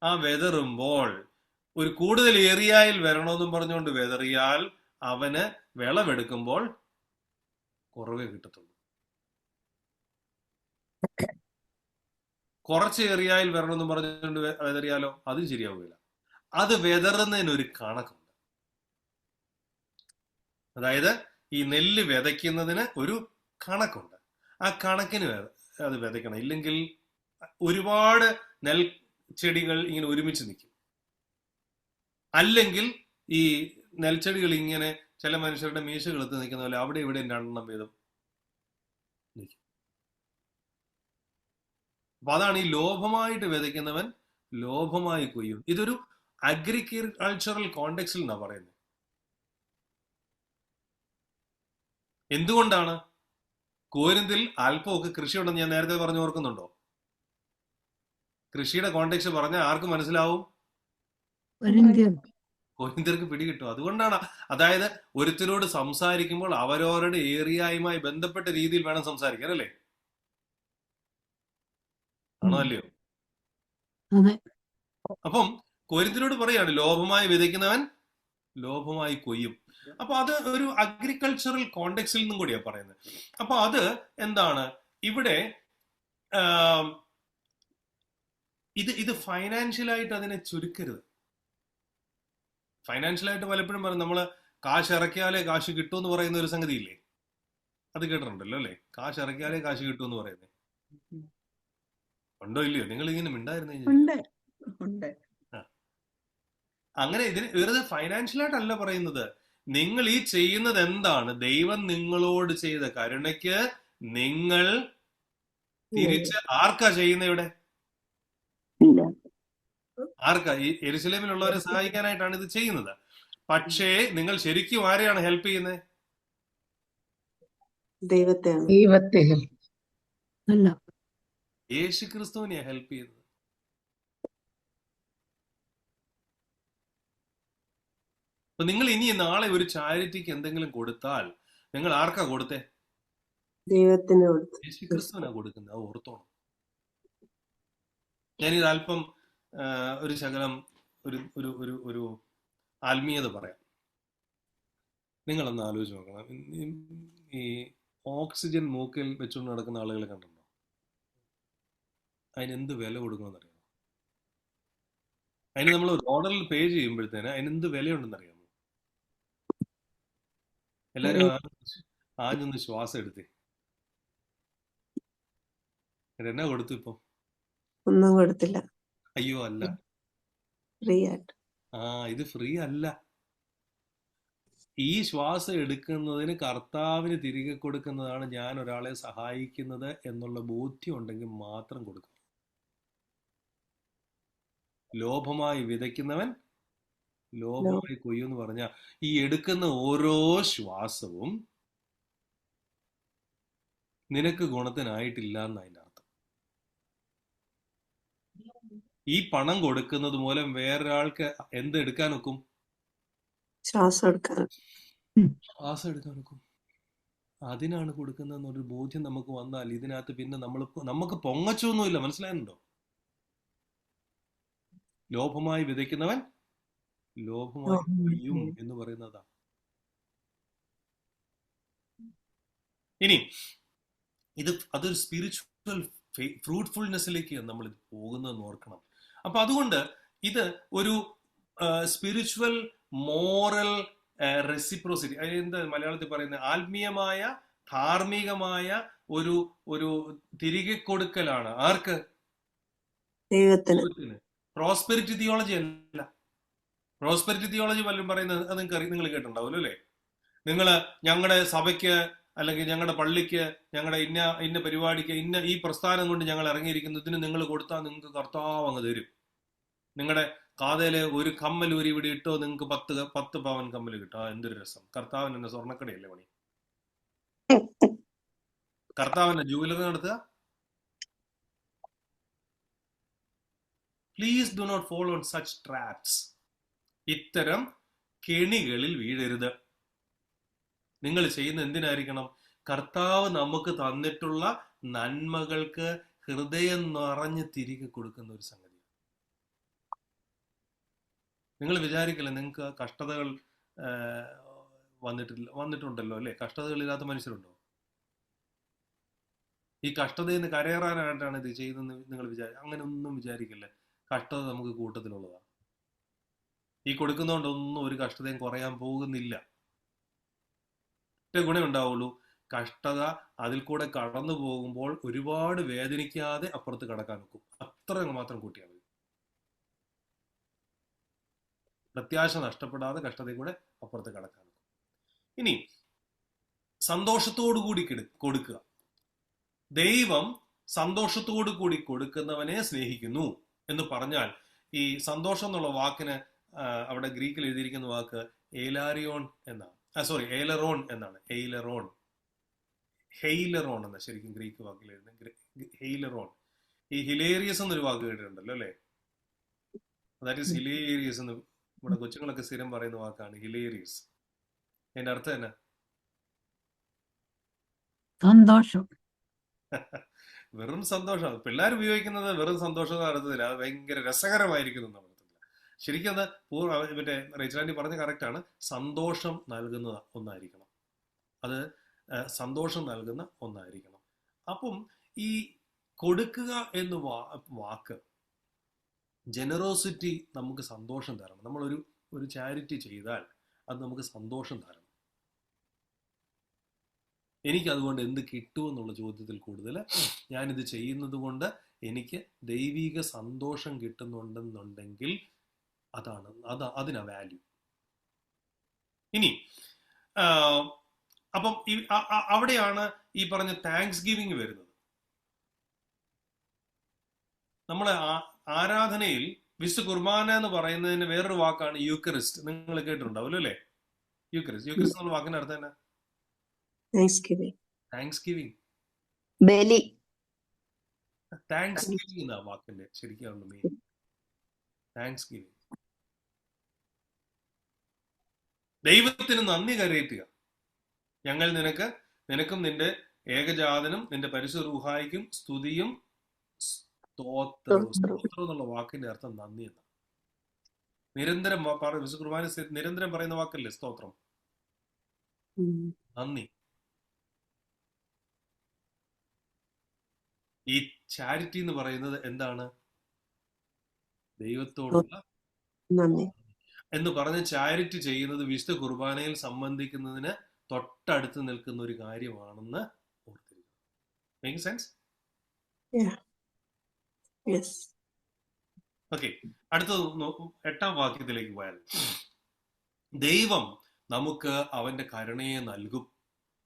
ആ വെതറുമ്പോൾ ഒരു കൂടുതൽ ഏറിയായിൽ വരണമെന്നും പറഞ്ഞുകൊണ്ട് വെതറിയാൽ അവന് വിളവെടുക്കുമ്പോൾ കുറവേ കിട്ടത്തുള്ളൂ. കുറച്ച് ഏറിയായിൽ വരണമെന്നും പറഞ്ഞുകൊണ്ട് വെതറിയാലോ അതും ശരിയാവില്ല. അത് വെതറുന്നതിനൊരു കണക്കുണ്ട്. അതായത് ഈ നെല്ല് വിതയ്ക്കുന്നതിന് ഒരു കണക്കുണ്ട്. ആ കണക്കിന് അത് വിതയ്ക്കണം. ഇല്ലെങ്കിൽ ഒരുപാട് നെൽച്ചെടികൾ ഇങ്ങനെ ഒരുമിച്ച് നിൽക്കും. അല്ലെങ്കിൽ ഈ നെൽച്ചെടികൾ ഇങ്ങനെ ചില മനുഷ്യരുടെ മീശകളെത്ത് നിൽക്കുന്ന പോലെ അവിടെ ഇവിടെ 2 എണ്ണം വീതം നിൽക്കും. അപ്പൊ അതാണ് ഈ ലോഭമായിട്ട് വിതയ്ക്കുന്നവൻ ലോഭമായി കൊയ്യും. ഇതൊരു അഗ്രികൾച്ചറൽ കോണ്ടെക്സ്റ്റിൽ എന്നാ പറയുന്നത്. എന്തുകൊണ്ടാണ്? കോരിന്തിൽ അല്പമൊക്കെ കൃഷിയുണ്ടെന്ന് ഞാൻ നേരത്തെ പറഞ്ഞു, ഓർക്കുന്നുണ്ടോ? കൃഷിയുടെ കോണ്ടെക്സ്റ്റ് പറഞ്ഞാൽ ആർക്ക് മനസ്സിലാവും? കോരിന്ത്യർക്ക് പിടികിട്ടും. അതുകൊണ്ടാണ്, അതായത് ഒരുത്തരോട് സംസാരിക്കുമ്പോൾ അവരവരുടെ ഏരിയയുമായി ബന്ധപ്പെട്ട രീതിയിൽ വേണം സംസാരിക്കാൻ, അല്ലേ? ആണോ അല്ലയോ? അപ്പം കോരിന്ത്യരോട് പറയാണ് ലോഭമായി വിതയ്ക്കുന്നവൻ ലോഭമായി കൊയ്യും. അപ്പൊ അത് ഒരു അഗ്രികൾച്ചറൽ കോണ്ടെക്സ്റ്റിൽ നിന്നും കൂടിയാ പറയുന്നത്. അപ്പൊ അത് എന്താണ് ഇവിടെ ഇത് ഫൈനാൻഷ്യലായിട്ട് അതിനെ ചുരുക്കരുത്. ഫൈനാൻഷ്യലായിട്ട് പലപ്പോഴും പറയും, നമ്മള് കാശ് ഇറക്കിയാലേ കാശ് കിട്ടുമെന്ന് പറയുന്ന ഒരു സംഗതി ഇല്ലേ? അത് കേട്ടിട്ടുണ്ടല്ലോ അല്ലേ? കാശ് ഇറക്കിയാലേ കാശ് കിട്ടുമെന്ന് പറയുന്നത് ഉണ്ടോ ഇല്ലയോ? നിങ്ങൾ ഇങ്ങനെ മിണ്ടായിരുന്നു. അങ്ങനെ ഇതിന് വെറുതെ ഫൈനാൻഷ്യലായിട്ടല്ല പറയുന്നത്. നിങ്ങൾ ഈ ചെയ്യുന്നത് എന്താണ്? ദൈവം നിങ്ങളോട് ചെയ്ത കരുണയ്ക്ക് നിങ്ങൾ തിരിച്ച് ആർക്കാ ചെയ്യുന്ന? ഇവിടെ ആർക്കാ? ഈ യെരുശലേമിലുള്ളവരെ സഹായിക്കാനായിട്ടാണ് ഇത് ചെയ്യുന്നത്. പക്ഷേ നിങ്ങൾ ശരിക്കും ആരെയാണ് ഹെൽപ്പ് ചെയ്യുന്നത്? ദൈവത്തെ അല്ല, യേശു ക്രിസ്തുവിനെയാ ഹെൽപ്പ് ചെയ്യുന്നത്. അപ്പൊ നിങ്ങൾ ഇനി നാളെ ഒരു ചാരിറ്റിക്ക് എന്തെങ്കിലും കൊടുത്താൽ നിങ്ങൾ ആർക്കാ കൊടുത്തേ? ദൈവത്തിന് കൊടുത്തു. യേശുക്രിസ്തുവിനാ കൊടുക്കുന്നത്, അത് ഓർത്തോണം. ഞാനിത് അല്പം ഒരു ശകലം ഒരു ഒരു ഒരു ഒരു ആത്മീയത പറയാം. നിങ്ങളൊന്ന് ആലോചിച്ച് നോക്കണം. ഈ ഓക്സിജൻ മൂക്കിൽ വെച്ചുകൊണ്ട് നടക്കുന്ന ആളുകളെ കണ്ടിട്ടുണ്ടോ? അതിന് എന്ത് വില കൊടുക്കണമെന്നറിയാമോ? അതിന് നമ്മൾ ഓർഡറിൽ പേ ചെയ്യുമ്പോഴത്തേന് അതിന് എന്ത് വിലയുണ്ടെന്ന് അറിയാമോ? എല്ലാവരും ആഞ്ഞൊന്ന് ശ്വാസം എടുത്തേ. എന്നാ കൊടുത്തു ഇപ്പൊ? ഒന്നും കൊടുത്തില്ല, അയ്യോ അല്ല, ഫ്രീ ആയിട്ട്. ഇത് ഫ്രീ അല്ല. ഈ ശ്വാസം എടുക്കുന്നതിന് കർത്താവിന് തിരികെ കൊടുക്കുന്നതാണ് ഞാൻ ഒരാളെ സഹായിക്കുന്നത് എന്നുള്ള ബോധ്യം ഉണ്ടെങ്കിൽ മാത്രം കൊടുക്കണം. ലോഭമായി വിതയ്ക്കുന്നവൻ ലോഭമായി കൊയ്യുമെന്ന് പറഞ്ഞ ഈ എടുക്കുന്ന ഓരോ ശ്വാസവും നിനക്ക് ഗുണത്തിനായിട്ടില്ല എന്ന് അതിൻ്റെ അർത്ഥം. ഈ പണം കൊടുക്കുന്നത് മൂലം വേറൊരാൾക്ക് എന്തെടുക്കാൻ ഒക്കും? ശ്വാസം എടുക്കാൻ. ശ്വാസം എടുക്കാൻ ഒക്കും. അതിനാണ് കൊടുക്കുന്നതെന്നൊരു ബോധ്യം നമുക്ക് വന്നാൽ ഇതിനകത്ത് പിന്നെ നമുക്ക് പൊങ്ങച്ചൊന്നുമില്ല. മനസ്സിലാകുന്നുണ്ടോ? ലോഭമായി വിതയ്ക്കുന്നവൻ ലോഭമായി കൊയ്യും എന്ന് പറയുന്നതാ. ഇനി അതൊരു സ്പിരിച്വൽ ഫ്രൂട്ട്ഫുൾനെസ്സിലേക്ക് നമ്മൾ പോകുന്നതെന്ന് ഓർക്കണം. അപ്പൊ അതുകൊണ്ട് ഇത് ഒരു സ്പിരിച്വൽ മോറൽ റെസിപ്രോസിറ്റി, എന്താ മലയാളത്തിൽ പറയുന്നത്, ആത്മീയമായ ധാർമ്മികമായ ഒരു ഒരു തിരികെ കൊടുക്കലാണ്. ആർക്ക്? ദൈവത്തിന്. പ്രോസ്പെരിറ്റി തിയോളജി അല്ല. പ്രോസ്പെരിറ്റി തിയോളജി വല്ലതും പറയുന്നത് അത് നിങ്ങൾ കേട്ടിട്ടുണ്ടാവുമല്ലോ അല്ലേ? ഞങ്ങളുടെ സഭയ്ക്ക് അല്ലെങ്കിൽ ഞങ്ങളുടെ പള്ളിക്ക്, ഞങ്ങളുടെ ഇന്ന പരിപാടിക്ക്, ഈ പ്രസ്ഥാനം കൊണ്ട് ഞങ്ങൾ ഇറങ്ങിയിരിക്കുന്നു, ഇതിന് നിങ്ങൾ കൊടുത്താൽ നിങ്ങൾക്ക് കർത്താവ് അങ്ങ് തരും. നിങ്ങളുടെ കാതയില് ഒരു കമ്മൽ ഒരു ഇവിടെ ഇട്ടോ നിങ്ങൾക്ക് 10 പവൻ കമ്മൽ കിട്ടും. എന്തൊരു രസം! കർത്താവിന് എന്നെ സ്വർണ്ണക്കടയല്ലേ പണി? കർത്താവിന്റെ ജൂവലറി നടത്തുക. Please do not follow on such traps. ഇത്തരം കെണികളിൽ വീഴരുത്. നിങ്ങൾ ചെയ്യുന്ന എന്തിനായിരിക്കണം? കർത്താവ് നമുക്ക് തന്നിട്ടുള്ള നന്മകൾക്ക് ഹൃദയം നിറഞ്ഞ് തിരികെ കൊടുക്കുന്ന ഒരു സംഗതി. നിങ്ങൾ വിചാരിക്കില്ല നിങ്ങൾക്ക് കഷ്ടതകൾ വന്നിട്ടുണ്ടല്ലോ അല്ലെ? കഷ്ടതകളില്ലാത്ത മനുഷ്യരുണ്ടോ? ഈ കഷ്ടതയിൽ നിന്ന് കരയേറാനായിട്ടാണ് ഇത് ചെയ്യുന്നത് നിങ്ങൾ അങ്ങനെ ഒന്നും വിചാരിക്കില്ല. കഷ്ടത നമുക്ക് കൂട്ടത്തിലുള്ളതാണ്. ഈ കൊടുക്കുന്നതുകൊണ്ടൊന്നും ഒരു കഷ്ടതയും കുറയാൻ പോകുന്നില്ല. ഒറ്റ ഗുണം ഉണ്ടാവുള്ളൂ, കഷ്ടത അതിൽ കൂടെ കടന്നു പോകുമ്പോൾ ഒരുപാട് വേദനിക്കാതെ അപ്പുറത്ത് കടക്കാൻ നോക്കും. അത്ര മാത്രം കൂട്ടിയാൽ മതി. പ്രത്യാശ നഷ്ടപ്പെടാതെ കഷ്ടതയിൽ കൂടെ അപ്പുറത്ത് കടക്കാൻ നോക്കും. ഇനി സന്തോഷത്തോടു കൂടി കൊടുക്കുക. ദൈവം സന്തോഷത്തോടു കൂടി കൊടുക്കുന്നവനെ സ്നേഹിക്കുന്നു എന്ന് പറഞ്ഞാൽ, ഈ സന്തോഷം എന്നുള്ള വാക്കിന് അവിടെ ഗ്രീക്കിൽ എഴുതിയിരിക്കുന്ന വാക്ക് ഏലാരിയോൺ എന്നാണ്. ഏലറോൺ എന്നാണ്. ഹെയ്ലറോൺ എന്ന ശരിക്കും ഗ്രീക്ക് വാക്കിൽ എഴുതുന്ന ഹെയ്ലറോൺ. ഈ ഹിലേറിയസ് എന്നൊരു വാക്ക് കേട്ടിട്ടുണ്ടല്ലോ അല്ലെ? ദാറ്റ് ഈസ് ഹിലേറിയസ് എന്ന് ഇവിടെ കൊച്ചുങ്ങളൊക്കെ സ്ഥിരം പറയുന്ന വാക്കാണ് ഹിലേറിയസ്. അതിന്റെ അർത്ഥം എന്നാ? സന്തോഷം. വെറും സന്തോഷം. പിള്ളേർ ഉപയോഗിക്കുന്നത് വെറും സന്തോഷം അർത്ഥത്തില്ല. അത് ഭയങ്കര രസകരമായിരിക്കുന്നു എന്ന അർത്ഥത്തില്ല. ശരിക്കും അത് മറ്റേ റേച്ചലാൻഡി പറഞ്ഞ കറക്റ്റാണ്. സന്തോഷം നൽകുന്ന ഒന്നായിരിക്കണം. അത് സന്തോഷം നൽകുന്ന ഒന്നായിരിക്കണം. അപ്പം ഈ കൊടുക്കുക എന്ന വാക്ക്, ജനറോസിറ്റി നമുക്ക് സന്തോഷം തരണം. നമ്മളൊരു ചാരിറ്റി ചെയ്താൽ അത് നമുക്ക് സന്തോഷം തരണം. എനിക്കതുകൊണ്ട് എന്ത് കിട്ടുമെന്നുള്ള ചോദ്യത്തിൽ കൂടുതൽ ഞാനിത് ചെയ്യുന്നത് കൊണ്ട് എനിക്ക് ദൈവിക സന്തോഷം കിട്ടുന്നുണ്ടെന്നുണ്ടെങ്കിൽ അതിനാ വാല്യൂ. ഇനി അപ്പം അവിടെയാണ് ഈ പറഞ്ഞ താങ്ക്സ് ഗിവിങ് വരുന്നത്. നമ്മളെ ആരാധനയിൽ വിശുദ്ധ കുർബാന എന്ന് പറയുന്നതിന് വേറൊരു വാക്കാണ് യൂക്കറിസ്റ്റ്. നിങ്ങൾ കേട്ടിട്ടുണ്ടാവുമല്ലോ അല്ലേ? യൂക്കറിസ്റ്റ് എന്നുള്ള വാക്കിന്റെ അർത്ഥം എന്നാ? Thanks giving. ബലി. താങ്ക്സ് ഗിവിങ് എന്നാ വാക്കിന്റെ ശരിക്കും മെയിൻ. Thanks giving. ദൈവത്തിന് നന്ദി കരയറ്റുക. ഞങ്ങൾ നിനക്കും നിന്റെ ഏകജാതനും നിന്റെ പരിശുദ്ധ റൂഹായിക്കും സ്തുതിയും സ്തോത്രവും. സ്തോത്രം എന്നുള്ള വാക്കിന്റെ അർത്ഥം നന്ദി എന്നാണ്. നിരന്തരം വിശുദ്ധ കുർബാന നിരന്തരം പറയുന്ന വാക്കല്ലേ സ്തോത്രം, നന്ദി. ഈ ചാരിറ്റി എന്ന് പറയുന്നത് എന്താണ്? ദൈവത്തോടുള്ള നന്ദി. എന്ന് പറഞ്ഞ് ചാരിറ്റി ചെയ്യുന്നത് വിശുദ്ധ കുർബാനയിൽ സംബന്ധിക്കുന്നതിന് തൊട്ടടുത്ത് നിൽക്കുന്ന ഒരു കാര്യമാണെന്ന് ഓർത്തിരിക്കുക. Make sense? ഓക്കെ, അടുത്തത് 8ാം വാക്യത്തിലേക്ക് പോയാൽ, ദൈവം നമുക്ക് അവന്റെ കരുണയെ നൽകും.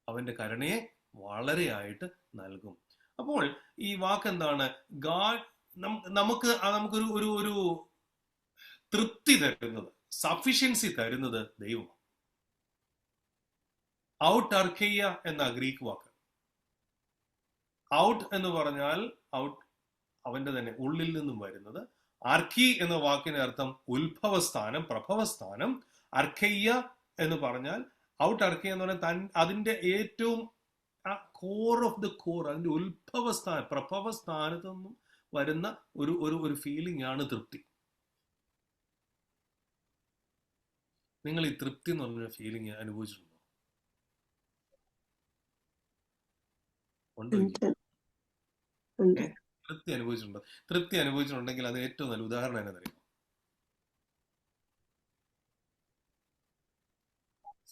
അവന്റെ കരുണയെ വളരെയായിട്ട് നൽകും. അപ്പോൾ ഈ വാക്ക് എന്താണ്? ഗാഡ് നമുക്കൊരു ഒരു ഒരു തൃപ്തി തരുന്നത്, സഫിഷ്യൻസി തരുന്നത് ദൈവമാണ്. ഔട്ട് അർക്കെയ്യ എന്ന ഗ്രീക്ക് വാക്ക്. ഔട്ട് എന്ന് പറഞ്ഞാൽ ഔട്ട്, അവന്റെ തന്നെ ഉള്ളിൽ നിന്നും വരുന്നത്. അർക്കി എന്ന വാക്കിന്റെ അർത്ഥം ഉത്ഭവസ്ഥാനം, പ്രഭവസ്ഥാനം. അർക്കെയ്യ എന്ന് പറഞ്ഞാൽ ഔട്ട് അർക്കെയ്യ എന്ന് പറഞ്ഞാൽ അതിന്റെ ഏറ്റവും കോർ ഓഫ് ദ കോർ, അതിന്റെ ഉത്ഭവസ്ഥാനം, പ്രഭവസ്ഥാനത്ത് നിന്നും വരുന്ന ഒരു ഒരു ഫീലിംഗ് ആണ് തൃപ്തി. നിങ്ങൾ ഈ തൃപ്തി എന്ന് പറഞ്ഞ ഫീലിംഗ് അനുഭവിച്ചിട്ടുണ്ടോ? തൃപ്തി അനുഭവിച്ചിട്ടുണ്ടോ? തൃപ്തി അനുഭവിച്ചിട്ടുണ്ടെങ്കിൽ അത് ഏറ്റവും നല്ല ഉദാഹരണം എന്നറിയാം.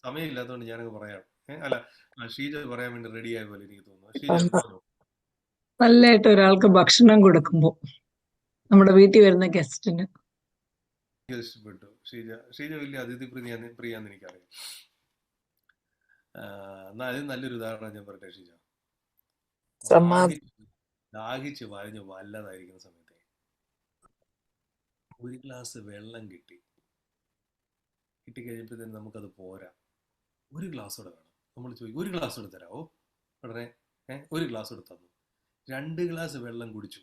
സമയമില്ലാത്തതുകൊണ്ട് ഞാനങ്ങ് പറയാം. അല്ല, ഷീജ പറയാൻ വേണ്ടി റെഡി ആയ പോലെ എനിക്ക് തോന്നുന്നു. ഷീജ, നല്ലതായിട്ട് ഒരാൾക്ക് ഭക്ഷണം കൊടുക്കുമ്പോ നമ്മുടെ വീട്ടിൽ വരുന്ന ഗസ്റ്റിന് ഇഷ്ടപ്പെട്ടു. ഷീജ വലിയ അതിഥി പ്രിയാന്ന് എനിക്കറിയാം. അത് നല്ലൊരു ഉദാഹരണം ഞാൻ പറയട്ടെ. ഷീജ ദാഹിച്ച് വരഞ്ഞ് വല്ലതായിരിക്കുന്ന സമയത്ത് ഒരു ഗ്ലാസ് വെള്ളം കിട്ടിക്കഴിഞ്ഞപ്പോഴത്തേന് നമുക്കത് പോരാ, ഒരു ഗ്ലാസ് കൂടെ വേണം. നമ്മൾ ചോദിക്കും, ഒരു ഗ്ലാസ് കൂടെ തരാമോ? ഉടനെ ഒരു ഗ്ലാസ് കൂടെ തന്നു. 2 ഗ്ലാസ് വെള്ളം കുടിച്ചു.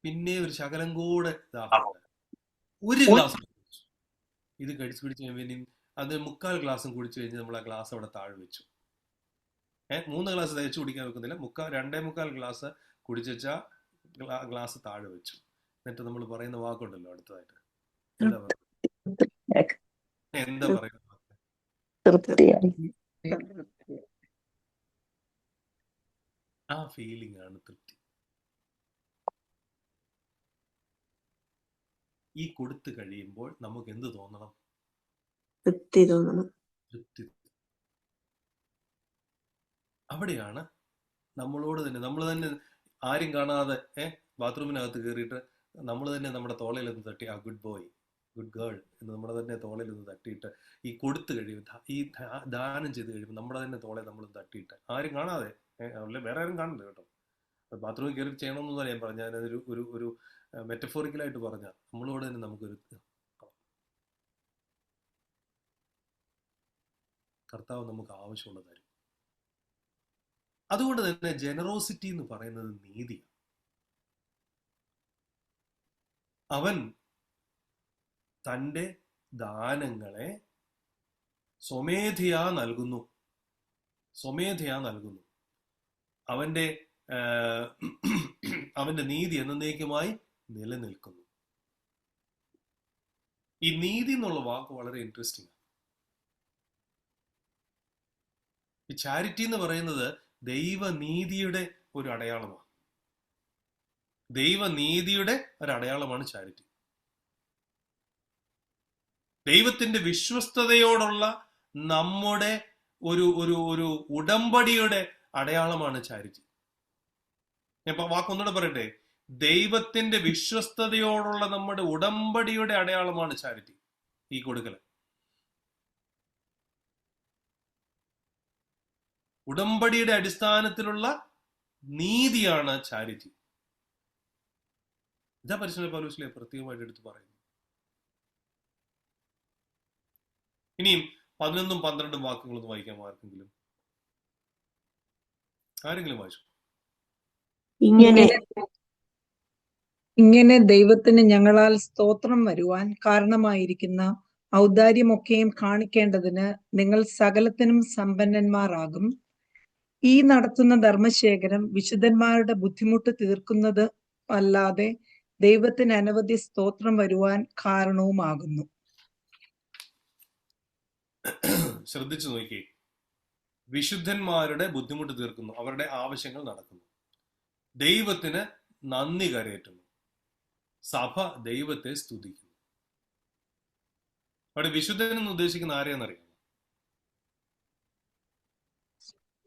പിന്നെ ഒരു ശകലം കൂടെ ദാഹമുണ്ട്, ഒരു ഗ്ലാസ് കുടിച്ചു. ഇത് കടിച്ചു പിടിച്ച് കഴിയുമ്പോൾ അത് 3/4 ഗ്ലാസും കുടിച്ചു കഴിഞ്ഞ് നമ്മൾ ആ ഗ്ലാസ് അവിടെ താഴെ വെച്ചു. 3 ഗ്ലാസ് തയ്ച്ചു കുടിക്കാൻ വെക്കുന്നില്ല, 2.25 ഗ്ലാസ് കുടിച്ചു വെച്ചാൽ ഗ്ലാസ് താഴെ വെച്ചു. എന്നിട്ട് നമ്മൾ പറയുന്ന വാക്കുണ്ടല്ലോ അടുത്തതായിട്ട്, എന്താ പറയുന്നത്? ആ ഫീലിംഗ് ആണ് തൃപ്തി. ഈ കൊടുത്തു കഴിയുമ്പോൾ നമുക്ക് എന്ത് തോന്നണം? തൃപ്തി തോന്നണം. തൃപ്തി. അവിടെയാണ് നമ്മളോട് തന്നെ, നമ്മൾ തന്നെ ആരും കാണാതെ ബാത്റൂമിനകത്ത് കയറിയിട്ട് നമ്മൾ തന്നെ നമ്മുടെ തോളയിലൊന്ന് തട്ടി, ആ ഗുഡ് ബോയ്, ഗുഡ് ഗേൾ എന്ന് നമ്മുടെ തന്നെ തോളയിലൊന്ന് തട്ടിയിട്ട് ഈ കൊടുത്തു കഴിയുമ്പോൾ, ഈ ദാനം ചെയ്ത് കഴിയുമ്പോൾ നമ്മുടെ തന്നെ തോളെ നമ്മൾ തട്ടിയിട്ട്, ആരും കാണാതെ, വേറെ ആരും കാണണ്ട കേട്ടോ, ബാത്റൂമിൽ കയറി ചെയ്യണമെന്നല്ല ഞാൻ പറഞ്ഞ, ഞാനതൊരു ഒരു ഒരു മെറ്റഫോറിക്കലായിട്ട് പറഞ്ഞാൽ നമ്മളോട് തന്നെ നമുക്കൊരു കർത്താവ് നമുക്ക് ആവശ്യമുള്ള തരും. അതുകൊണ്ട് തന്നെ ജനറോസിറ്റി എന്ന് പറയുന്നത് നീതിയാണ്. അവൻ തൻ്റെ ദാനങ്ങളെ സ്വമേധയാ നൽകുന്നു. അവന്റെ നീതി എന്നേക്കുമായി നിലനിൽക്കുന്നു. ഈ നീതി എന്നുള്ള വാക്ക് വളരെ ഇൻട്രസ്റ്റിംഗ് ആണ്. ഈ ചാരിറ്റി എന്ന് പറയുന്നത് ദൈവനീതിയുടെ ഒരു അടയാളമാണ്. ദൈവനീതിയുടെ ഒരു അടയാളമാണ് ചാരിറ്റി. ദൈവത്തിന്റെ വിശ്വസ്തതയോടുള്ള നമ്മുടെ ഒരു ഒരു ഒരു ഉടമ്പടിയുടെ അടയാളമാണ് ചാരിറ്റി. ഞാൻ വാക്കൊന്നുകൂടെ പറയട്ടെ, ദൈവത്തിന്റെ വിശ്വസ്തതയോടുള്ള നമ്മുടെ ഉടമ്പടിയുടെ അടയാളമാണ് ചാരിറ്റി, ഈ കൊടുക്കൽ. ഉടമ്പടിയുടെ അടിസ്ഥാനത്തിലുള്ള നീതിയാണ് ചാരിറ്റി. ഇതാ പരിശുദ്ധ പൗലോസ് പ്രത്യേകമായിട്ട് എടുത്ത് പറയുന്നു. ഇനിയും 11ഉം 12ഉം വാക്യങ്ങളൊന്നും വായിക്കാൻ ആരെങ്കിലും വായിച്ചു? ഇങ്ങനെ ദൈവത്തിന് ഞങ്ങളാൽ സ്തോത്രം വരുവാൻ കാരണമായിരിക്കുന്ന ഔദാര്യമൊക്കെയും കാണിക്കേണ്ടതിന് നിങ്ങൾ സകലത്തിനും സമ്പന്നന്മാരാകും. ഈ നടത്തുന്ന ധർമ്മശേഖരം വിശുദ്ധന്മാരുടെ ബുദ്ധിമുട്ട് തീർക്കുന്നത് അല്ലാതെ ദൈവത്തിന് അനവധി സ്തോത്രം വരുവാൻ കാരണവുമാകുന്നു. ശ്രദ്ധിച്ചു നോക്കി, വിശുദ്ധന്മാരുടെ ബുദ്ധിമുട്ട് തീർക്കുന്നു, അവരുടെ ആവശ്യങ്ങൾ നടക്കുന്നു, ദൈവത്തിന് നന്ദി കരയേറ്റുന്നു, സഭ ദൈവത്തെ സ്തുതിക്കുന്നു. അവിടെ വിശുദ്ധൻ എന്ന് ഉദ്ദേശിക്കുന്ന ആരെയാണെന്നറിയാമോ?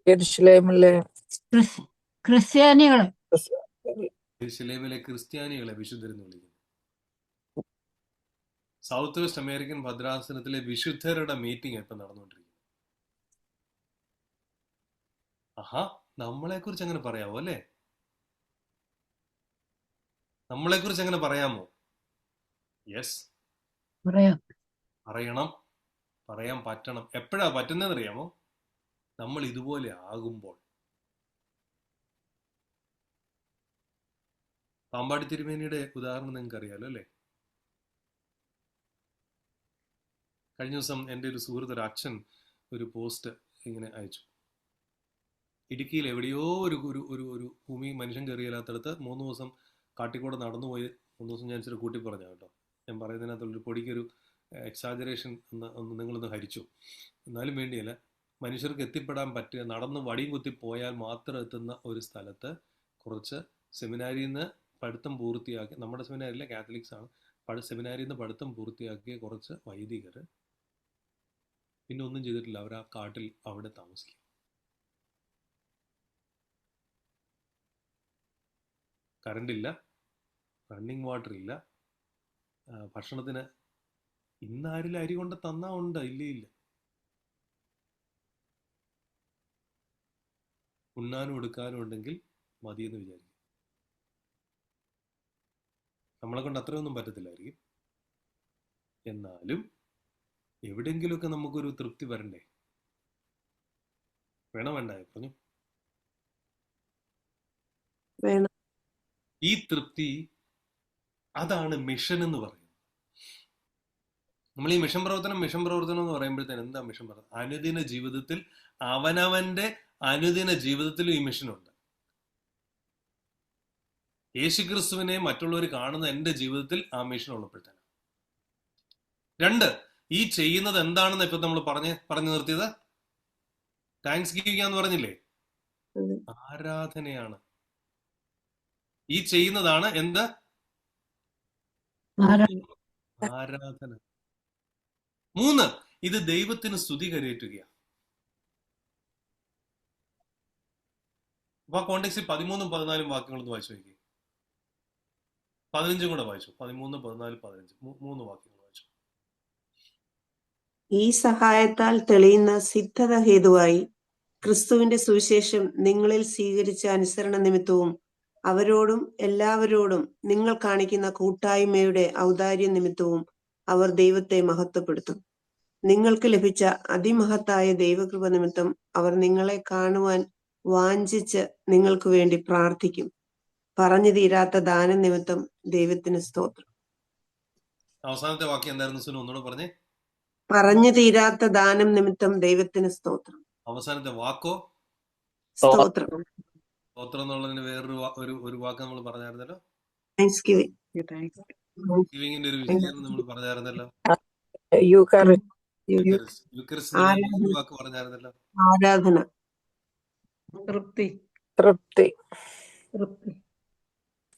യെരുശലേമിലെ ക്രിസ്ത്യാനികളെ യെരുശലേമിലെ ക്രിസ്ത്യാനികളെ വിശുദ്ധരെന്ന് വിളിക്കുന്നു. സൗത്ത് വെസ്റ്റ് അമേരിക്കൻ ഭദ്രാസനത്തിലെ വിശുദ്ധരുടെ മീറ്റിംഗ് ഇപ്പൊ നടന്നുകൊണ്ടിരിക്കുന്നു. ആഹാ, നമ്മളെ കുറിച്ച് അങ്ങനെ പറയാമോ അല്ലേ? നമ്മളെ കുറിച്ച് അങ്ങനെ പറയാമോ? യെസ്, പറയാം. പറയണം, പറയാൻ പറ്റണം. എപ്പോഴാ പറ്റുന്നതെന്ന് അറിയാമോ? നമ്മൾ ഇതുപോലെ ആകുമ്പോൾ. പാമ്പാടി തിരുമേനിയുടെ ഉദാഹരണം നിങ്ങൾക്ക് അറിയാലോ അല്ലേ? കഴിഞ്ഞ ദിവസം എൻ്റെ ഒരു സുഹൃത്ത്, ഒരു അച്ഛൻ, ഒരു പോസ്റ്റ് ഇങ്ങനെ അയച്ചു. ഇടുക്കിയിൽ എവിടെയോ ഒരു ഒരു ഒരു ഒരു ഭൂമി മനുഷ്യൻ കയറിയില്ലാത്തടത്ത് 3 ദിവസം കാട്ടിക്കൂടെ നടന്നുപോയി. 3 ദിവസം ഞാൻ ഇച്ചിരി കൂട്ടി പറഞ്ഞു കേട്ടോ. ഞാൻ പറയുന്നതിനകത്തുള്ളൊരു പൊടിക്കൊരു എക്സാജറേഷൻ ഒന്ന് നിങ്ങളൊന്ന് ഹരിച്ചു, എന്നാലും വേണ്ടിയല്ല. മനുഷ്യർക്ക് എത്തിപ്പെടാൻ പറ്റുക, നടന്ന് വടിയും കുത്തി പോയാൽ മാത്രം എത്തുന്ന ഒരു സ്ഥലത്ത് കുറച്ച് സെമിനാരിയിൽ നിന്ന് പഠിത്തം പൂർത്തിയാക്കി, നമ്മുടെ സെമിനാരിയിലെ കാത്തലിക്സ് ആണ്, സെമിനാരിയിൽ നിന്ന് പഠിത്തം പൂർത്തിയാക്കിയ കുറച്ച് വൈദികർ പിന്നെ ഒന്നും ചെയ്തിട്ടില്ല. അവർ ആ കാട്ടിൽ അവിടെ താമസിക്കും. കറണ്ടില്ല, റണ്ണിങ് വാട്ടർ ഇല്ല, ഭക്ഷണത്തിന് ഇന്നാരിൽ അരി കൊണ്ട് തന്നാ ഉണ്ട്, ഇല്ല. ഉണ്ണാനും എടുക്കാനും ഉണ്ടെങ്കിൽ മതിയെന്ന് വിചാരിക്കും. നമ്മളെ കൊണ്ട് അത്രയൊന്നും പറ്റത്തില്ലായിരിക്കും. എന്നാലും എവിടെയെങ്കിലുമൊക്കെ നമുക്കൊരു തൃപ്തി വരണ്ടേ? വേണ്ടായോ പറഞ്ഞു? വേണം. ഈ തൃപ്തി, അതാണ് മിഷൻ എന്ന് പറയുന്നത്. നമ്മൾ ഈ മിഷൻ പ്രവർത്തനം എന്ന് പറയുമ്പോഴത്തേന് എന്താ മിഷൻ പ്രവർത്തനം? അനുദിന ജീവിതത്തിൽ, അവനവന്റെ അനുദിന ജീവിതത്തിലും ഈ മിഷനുണ്ട്. യേശുക്രിസ്തുവിനെ മറ്റുള്ളവർ കാണുന്ന എൻ്റെ ജീവിതത്തിൽ ആ മിഷൻ ഉള്ളപ്പോഴത്തേന്. 2, ഈ ചെയ്യുന്നത് എന്താണെന്ന് ഇപ്പൊ നമ്മൾ പറഞ്ഞു നിർത്തിയത്? താങ്ക്സ് ഗിവിംഗ് എന്ന് പറഞ്ഞില്ലേ? ആരാധനയാണ്. ഈ ചെയ്യുന്നതാണ് എന്ത്? ആരാധന. 3, ഇത് ദൈവത്തിന് സ്തുതി കരയേറ്റുകയാണ്. അപ്പൊ ആ കോണ്ടെക്സ്റ്റിൽ 13, 14 വാക്യങ്ങളൊന്ന് വായിച്ചു നോക്കി. 15 കൂടെ വായിച്ചു. 13, 14, 15 3 വാക്യങ്ങൾ വായിച്ചു. ഈ സഹായത്താൽ തെളിയുന്ന സിദ്ധത ഹേതുവായി ക്രിസ്തുവിന്റെ സുവിശേഷം നിങ്ങളിൽ സ്വീകരിച്ച അനുസരണ നിമിത്തവും അവരോടും എല്ലാവരോടും നിങ്ങൾ കാണിക്കുന്ന കൂട്ടായ്മയുടെ ഔദാര്യ നിമിത്തവും അവർ ദൈവത്തെ മഹത്വപ്പെടുത്തും. നിങ്ങൾക്ക് ലഭിച്ച അതിമഹത്തായ ദൈവകൃപ നിമിത്തം അവർ നിങ്ങളെ കാണുവാൻ വാഞ്ചിച്ച് നിങ്ങൾക്ക് വേണ്ടി പ്രാർത്ഥിക്കും. പറഞ്ഞു തീരാത്ത ദാനം നിമിത്തം ദൈവത്തിന് സ്തോത്രം. അവസാനത്തെ വാക്യം എന്തായിരുന്നു സുനു? ഒന്നുകൂടെ പറഞ്ഞേ. പറഞ്ഞു തീരാത്ത ദാനം നിമിത്തം ദൈവത്തിന് സ്തോത്രം. അവസാനത്തെ വാക്കോ? സ്തോത്രം. സ്തോത്രം എന്നുള്ളതിന് വേറൊരു ഒരു വാക്ക് നമ്മൾ പറഞ്ഞായിരുന്നല്ലോ. Thanks giving. ഗിവിങ്ങിന്റെ ഒരു വിശദീകരണം നമ്മൾ പറഞ്ഞായിരുന്നല്ലോ. വാക്ക് പറഞ്ഞായിരുന്നല്ലോ. ആരാധന. തൃപ്തി.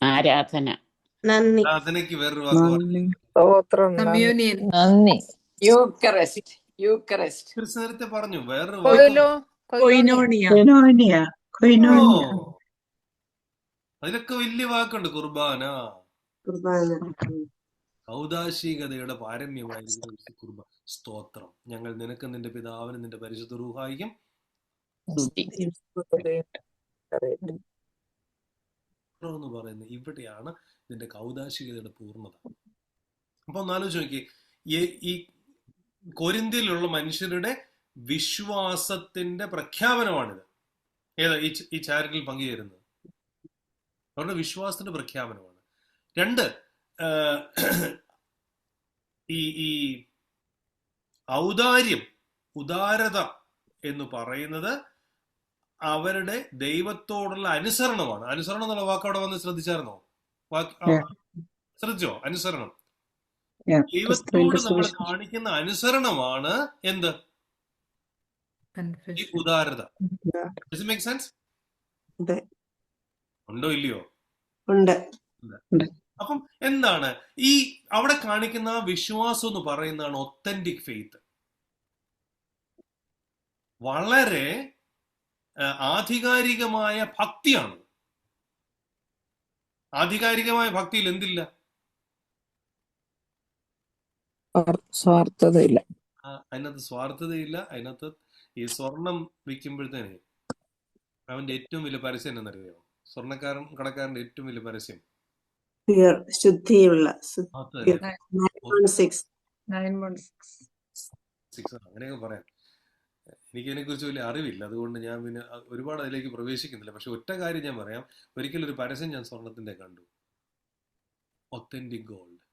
ആരാധന. നന്ദി. ആരാധനയ്ക്ക് വേറൊരു വാക്ക് പറഞ്ഞു. കമ്മ്യൂണിയൻ. നന്ദി. യൂക്കറിസ്റ്റ് നേരത്തെ പറഞ്ഞു വേറൊരു വാക്ക്. കൊയിനോണിയ. അതിലൊക്കെ വലിയ വാക്കുണ്ട്. കുർബാന. ഔദാശികതയുടെ പാരമ്യമായിരിക്കും കുർബാന. സ്തോത്രം. ഞങ്ങൾ നിനക്ക്, നിന്റെ പിതാവിനും നിന്റെ പരിശുദ്ധ റൂഹായിക്കും എന്ന് പറയുന്നത്. ഇവിടെയാണ് ഇതിന്റെ ഔദാശികതയുടെ പൂർണ്ണത. അപ്പൊ ഒന്ന് ആലോചിച്ച് നോക്കി, ഈ കൊരിന്ത്യയിലുള്ള മനുഷ്യരുടെ വിശ്വാസത്തിന്റെ പ്രഖ്യാപനമാണിത്. ഏതാ ഈ ചാരിറ്റിയിൽ പങ്കുചേരുന്നത്? അവരുടെ വിശ്വാസത്തിന്റെ പ്രഖ്യാപനമാണ്. 2, ഈ ഔദാര്യം, ഉദാരത എന്ന് പറയുന്നത് അവരുടെ ദൈവത്തോടുള്ള അനുസരണമാണ്. അനുസരണം എന്നുള്ള വാക്ക് അവിടെ വന്ന് ശ്രദ്ധിച്ചായിരുന്നോ? Yeah, ശ്രദ്ധിച്ചോ? അനുസരണം. yeah. ദൈവത്തോട് ക്രിസ്തുവിന്റെ നമ്മൾ സുവിശേഷം. കാണിക്കുന്ന അനുസരണമാണ് എന്ത്? ഈ Confession. ഉദാരത. Does it make sense? അതെ, ഉണ്ടോ ഇല്ലയോ? ഉണ്ട്. ഉണ്ട്. അപ്പം എന്താണ് ഈ അവിടെ കാണിക്കുന്ന വിശ്വാസം എന്ന് പറയുന്നതാണ് ഒത്തന്റിക് ഫെയ്ത്ത്. വളരെ ആധികാരികമായ ഭക്തിയാണ്. ആധികാരികമായ ഭക്തിയിൽ എന്തില്ല? സ്വാർത്ഥതയില്ല. അതിനകത്ത് സ്വാർത്ഥതയില്ല. അതിനകത്ത് ഈ സ്വർണം വിൽക്കുമ്പോഴത്തേനെ അവന്റെ ഏറ്റവും വലിയ പരസ്യം എന്നറിയോ? കടക്കാരന്റെ ഏറ്റവും വലിയ പരസ്യം പ്യുർ, ശുദ്ധിയുള്ള. അത് തന്നെ. 916. 916. അങ്ങനെയൊക്കെ പറയാം. എനിക്കതിനെ കുറിച്ച് വലിയ അറിവില്ല, അതുകൊണ്ട് ഞാൻ പിന്നെ ഒരുപാട് അതിലേക്ക് പ്രവേശിക്കുന്നില്ല. പക്ഷെ ഒറ്റ കാര്യം ഞാൻ പറയാം. ഒരിക്കലും ഒരു പരസ്യം ഞാൻ സ്വർണത്തിന്റെ കണ്ടു. ഒത്തന്റിക് ഗോൾഡ്,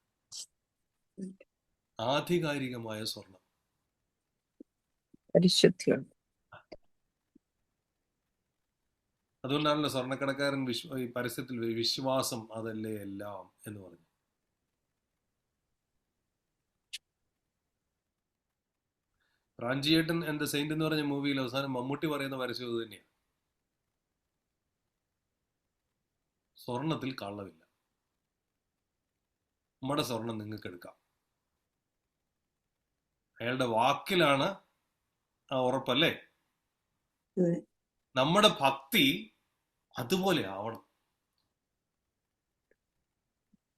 ആധികാരികമായ സ്വർണം. പരിശുദ്ധിയുണ്ട്. അതുകൊണ്ടാണല്ലോ സ്വർണ്ണക്കടക്കാരൻ ഈ പരസ്യത്തിൽ വിശ്വാസം അതല്ലേ എല്ലാം എന്ന് പറഞ്ഞു. പ്രാഞ്ചിയേട്ടൻ ആൻഡ് ദ സെയിന്റ് എന്ന് പറഞ്ഞ മൂവിയിൽ അവസാനം മമ്മൂട്ടി പറയുന്ന പരസ്യം ഇത് തന്നെയാണ്. സ്വർണത്തിൽ കള്ളമില്ല, നമ്മുടെ സ്വർണം നിങ്ങൾക്ക് എടുക്കാം. അയാളുടെ വാക്കിലാണ് ആ ഉറപ്പല്ലേ? അതെ. നമ്മുടെ ഭക്തി അതുപോലെ ആവണം.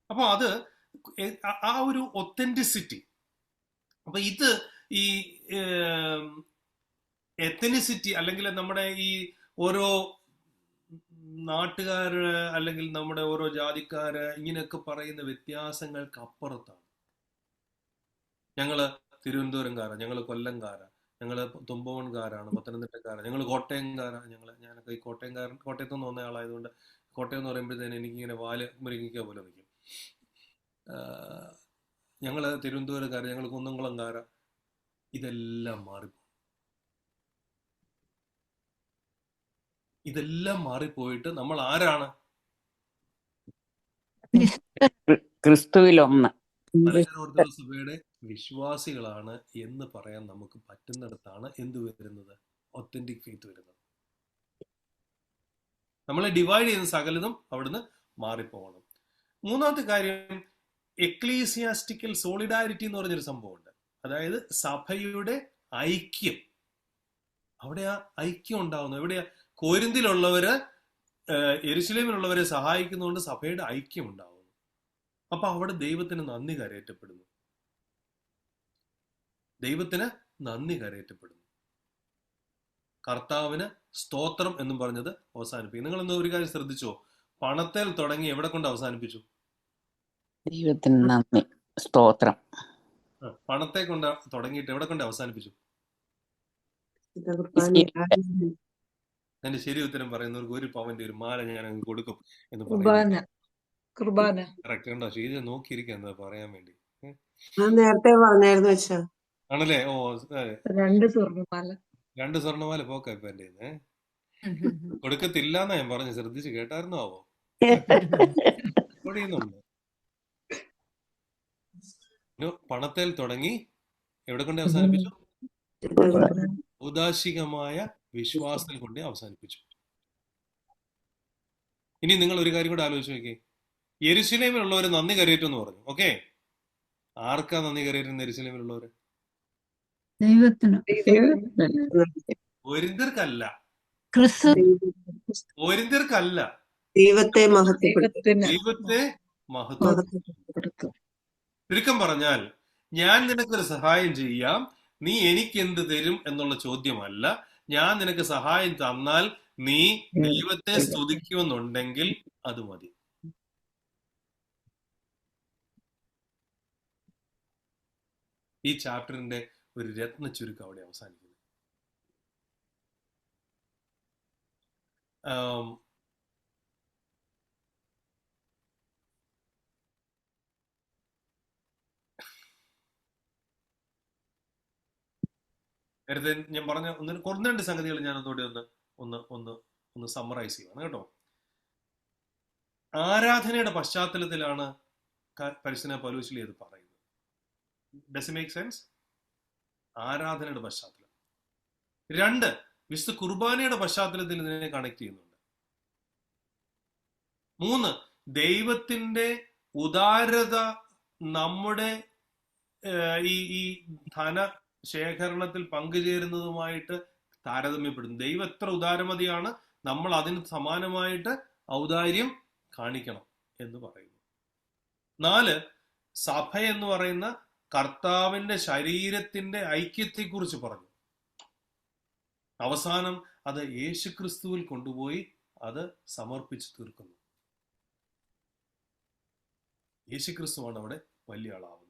അപ്പൊ അത് ആ ഒരു ഒത്തന്റിസിറ്റി. അപ്പൊ ഇത് ഈ എത്തനിസിറ്റി അല്ലെങ്കിൽ നമ്മുടെ ഈ ഓരോ നാട്ടുകാര് അല്ലെങ്കിൽ നമ്മുടെ ഓരോ ജാതിക്കാര് ഇങ്ങനെയൊക്കെ പറയുന്ന വ്യത്യാസങ്ങൾക്ക് അപ്പുറത്താണ്. ഞങ്ങള് തിരുവനന്തപുരംകാരാ, ഞങ്ങള് കൊല്ലംകാരാ, ഞങ്ങള് തുമ്പവൻകാരാണ്, പത്തനംതിട്ടക്കാരാ, ഞങ്ങള് കോട്ടയംകാരാ. ഞാനൊക്കെ ഈ കോട്ടയത്തുനിന്ന് വന്ന ആളായതുകൊണ്ട് കോട്ടയം എന്ന് പറയുമ്പോഴത്തേന് എനിക്കിങ്ങനെ വാല് മുരുങ്ങിക്ക പോലെ നിൽക്കും. ഞങ്ങള് തിരുവനന്തപുരക്കാര്, ഞങ്ങള് കുന്നംകുളംകാരാ. ഇതെല്ലാം മാറിപ്പോയി. ഇതെല്ലാം മാറിപ്പോയിട്ട് നമ്മൾ ആരാണ്? ക്രിസ്തുവിലൊന്ന്. മലങ്കര ഓർത്തഡോക്സ് സഭയുടെ വിശ്വാസികളാണ് എന്ന് പറയാൻ നമുക്ക് പറ്റുന്നിടത്താണ് എന്ത് വരുന്നത്? ഒത്തന്റിക് ഫെയ്ത്ത് വരുന്നത്. നമ്മളെ ഡിവൈഡ് ചെയ്യുന്ന സകലതും അവിടുന്ന് മാറിപ്പോകണം. മൂന്നാമത്തെ കാര്യം, എക്ലീസിയാസ്റ്റിക്കൽ സോളിഡാരിറ്റി എന്ന് പറഞ്ഞൊരു സംഭവമുണ്ട്. അതായത് സഭയുടെ ഐക്യം. അവിടെ ആ ഐക്യം ഉണ്ടാവുന്നു. എവിടെയാ? കോരിന്തിലുള്ളവര് യെരുശലേമിലുള്ളവരെ സഹായിക്കുന്നതുകൊണ്ട് സഭയുടെ ഐക്യം ഉണ്ടാവുന്നു. അപ്പൊ അവിടെ ദൈവത്തിന് നന്ദി കരയറ്റപ്പെടുന്നു. ദൈവത്തിന് നന്ദി കരയറ്റപ്പെടുന്നു. കർത്താവിന് സ്തോത്രം എന്നും പറഞ്ഞത് അവസാനിപ്പിക്കും. നിങ്ങൾ എന്താ ഒരു കാര്യം ശ്രദ്ധിച്ചോ? പണത്തേൽ തുടങ്ങി എവിടെ കൊണ്ട് അവസാനിപ്പിച്ചു? ദൈവത്തിന് നന്ദി സ്തോത്രം. പണത്തെ കൊണ്ട് തുടങ്ങിയിട്ട് എവിടെ കൊണ്ട് അവസാനിപ്പിച്ചു? എന്റെ ശരി ഉത്തരം പറയുന്നവർക്ക് 1 പവന്റെ ഒരു മാല ഞാൻ അങ്ങ് കൊടുക്കും എന്ന് പറയുന്നു. കറക്റ്റ്. കണ്ടോ? ഷീജ നോക്കിയിരിക്കുക എന്താ പറയാൻ വേണ്ടി. നേരത്തെ പറഞ്ഞായിരുന്നു വെച്ചാ. ആണല്ലേ? ഓ, 2 സ്വർണ്ണമാല. 2 സ്വർണ്ണമാല പോക്ക ഇപ്പൊ എന്റെ കൊടുക്കത്തില്ല എന്നാ ഞാൻ പറഞ്ഞു. ശ്രദ്ധിച്ച് കേട്ടായിരുന്നോ ആവോ? ഓടിയുന്നുണ്ട്. പണത്തേൽ തുടങ്ങി എവിടെ കൊണ്ട് അവസാനിപ്പിച്ചു? ഔദാശികമായ വിശ്വാസത്തിൽ കൊണ്ട് അവസാനിപ്പിച്ചു. ഇനി നിങ്ങൾ ഒരു കാര്യം കൂടെ ആലോചിച്ച് നോക്കി. യെരുശലേമിലുള്ളവര് നന്ദി കരയേറ്റു എന്ന് പറഞ്ഞു. ഓക്കെ, ആർക്കാ നന്ദി കരയേറ്റുന്ന യെരുശലേമിലുള്ളവര്? ഓരിന്ത്യർക്കല്ല. ഓരിന്ത്യർക്കല്ല. ദൈവത്തെ മഹത്വപ്പെടുത്തും. ദൈവത്തെ മഹത്വപ്പെടുത്തും. ചുരുക്കം പറഞ്ഞാൽ, ഞാൻ നിനക്കൊരു സഹായം ചെയ്യാം, നീ എനിക്ക് എന്ത് തരും എന്നുള്ള ചോദ്യമല്ല. ഞാൻ നിനക്ക് സഹായം തന്നാൽ നീ ദൈവത്തെ സ്തുതിക്കുമെന്നുണ്ടെങ്കിൽ അത് മതി. ഈ ചാപ്റ്ററിന്റെ ഒരു രത്ന ചുരുക്കം അവിടെ അവസാനിക്കുന്നു. നേരത്തെ ഞാൻ പറഞ്ഞ കുറഞ്ഞ 2 സംഗതികൾ ഞാൻ ഒന്നുകൂടി ഒന്ന് ഒന്ന് ഒന്ന് ഒന്ന് സമ്മറൈസ് ചെയ്യുവാണ് കേട്ടോ. ആരാധനയുടെ പശ്ചാത്തലത്തിലാണ് പരിശുദ്ധ പൗലോസ് ഇത് പറയുന്നത്. Does it make sense? ആരാധനയുടെ പശ്ചാത്തലം. 2, വിശുദ്ധ കുർബാനയുടെ പശ്ചാത്തലത്തിൽ ഇതിനെ കണക്ട് ചെയ്യുന്നുണ്ട്. 3, ദൈവത്തിന്റെ ഉദാരത നമ്മുടെ ഈ ധന ശേഖരണത്തിൽ പങ്കുചേരുന്നതുമായിട്ട് താരതമ്യപ്പെടുന്നു. ദൈവം എത്ര ഉദാരമതിയാണ്, നമ്മൾ അതിന് സമാനമായിട്ട് ഔദാര്യം കാണിക്കണം എന്ന് പറയുന്നു. 4, സഭ എന്ന് പറയുന്ന കർത്താവിന്റെ ശരീരത്തിന്റെ ഐക്യത്തെക്കുറിച്ച് പറഞ്ഞു. അവസാനം അത് യേശുക്രിസ്തുവിൽ കൊണ്ടുപോയി അത് സമർപ്പിച്ചു തീർക്കുന്നു. യേശുക്രിസ്തുവാണ് അവിടെ വലിയ ആളാവുന്നത്.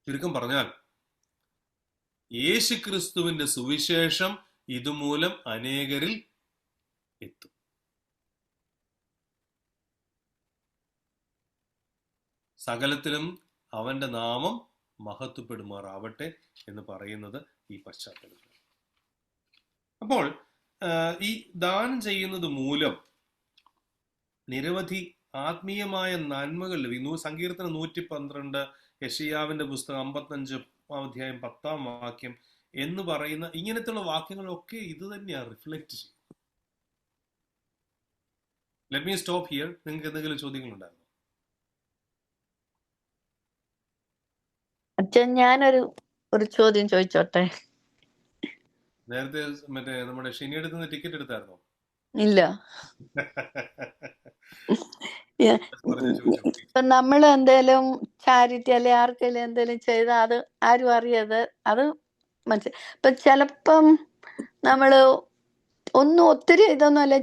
ചുരുക്കം പറഞ്ഞാൽ യേശുക്രിസ്തുവിന്റെ സുവിശേഷം ഇതുമൂലം അനേകരിൽ എത്തും. സകലത്തിലും അവന്റെ നാമം മഹത്വപ്പെടുമാറാവട്ടെ എന്ന് പറയുന്നത് ഈ പശ്ചാത്തലത്തിൽ. അപ്പോൾ ഈ ദാനം ചെയ്യുന്നത് മൂലം നിരവധി ആത്മീയമായ നന്മകൾ ലഭിക്കുന്നു. സങ്കീർത്തനം 112, യെശയ്യാവിന്റെ പുസ്തകം 55 അധ്യായം 10 വാക്യം എന്ന് പറയുന്ന ഇങ്ങനത്തെയുള്ള വാക്യങ്ങളൊക്കെ ഇത് തന്നെയാണ് റിഫ്ലക്ട് ചെയ്യുന്നത്. Let me stop here. നിങ്ങൾക്ക് എന്തെങ്കിലും ചോദ്യങ്ങളുണ്ടായിരുന്നോ? അച്ഛൻ ഒരു ചോദ്യം ചോദിച്ചോട്ടെ? നേരത്തെ മറ്റേ നമ്മുടെ ഷിനിയുടെ അടുത്ത് നിന്ന് ടിക്കറ്റ് എടുത്തായിരുന്നോ? ഇല്ല. ഇപ്പൊ നമ്മൾ എന്തേലും ചാരിറ്റി അല്ലെ ആർക്കെങ്കിലും എന്തേലും ചെയ്താൽ അത് ആരും അറിയാതെ അത് ഇപ്പൊ ചിലപ്പം നമ്മള് ഒന്നും ഒത്തിരി ഇതൊന്നും അല്ല,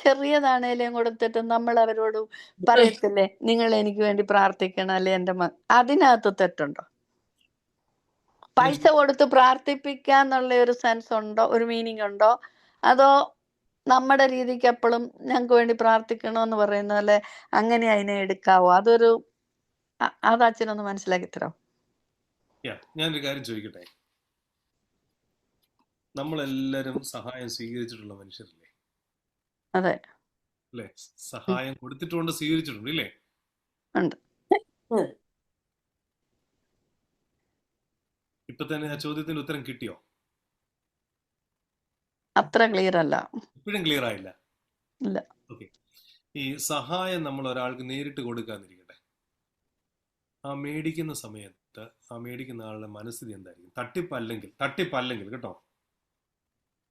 ചെറിയതാണേലും കൊടുത്തിട്ട് നമ്മൾ അവരോട് പറയത്തില്ലേ നിങ്ങൾ എനിക്ക് വേണ്ടി പ്രാർത്ഥിക്കണം അല്ലെ എന്റെ അതിനകത്ത് തെറ്റുണ്ടോ? പൈസ കൊടുത്ത് പ്രാർത്ഥിപ്പിക്കാന്നുള്ള ഒരു സെൻസ് ഉണ്ടോ, ഒരു മീനിങ് ഉണ്ടോ? അതോ നമ്മുടെ രീതിക്ക് എപ്പോഴും ഞങ്ങൾക്ക് വേണ്ടി പ്രാർത്ഥിക്കണമെന്ന് പറയുന്ന പോലെ അങ്ങനെ അതിനെ എടുക്കാവോ? അത് അച്ഛനൊന്ന് മനസ്സിലാക്കി തരാം. ഞാനൊരു കാര്യം ചോദിക്കട്ടെ. നമ്മളെല്ലാരും സഹായം സ്വീകരിച്ചിട്ടുള്ള മനുഷ്യരല്ലേ? അതെ. അല്ലെ? സഹായം കൊടുത്തിട്ടുണ്ട്, സ്വീകരിച്ചിട്ടുണ്ട്, ഇല്ലേ? ഉണ്ട്. ഇപ്പൊ തന്നെ ആ ചോദ്യത്തിന് ഉത്തരം കിട്ടിയോ? അത്ര ക്ലിയർ അല്ല. ഇപ്പോഴും ക്ലിയർ ആയില്ല? ഇല്ല. ഓക്കെ. ഈ സഹായം നമ്മൾ ഒരാൾക്ക് നേരിട്ട് കൊടുക്കാന്നിരിക്കട്ടെ, ആ മേടിക്കുന്ന സമയത്ത് ആ മേടിക്കുന്ന ആളുടെ മനസ്ഥിതി എന്തായിരിക്കും? തട്ടിപ്പല്ലെങ്കിൽ കേട്ടോ,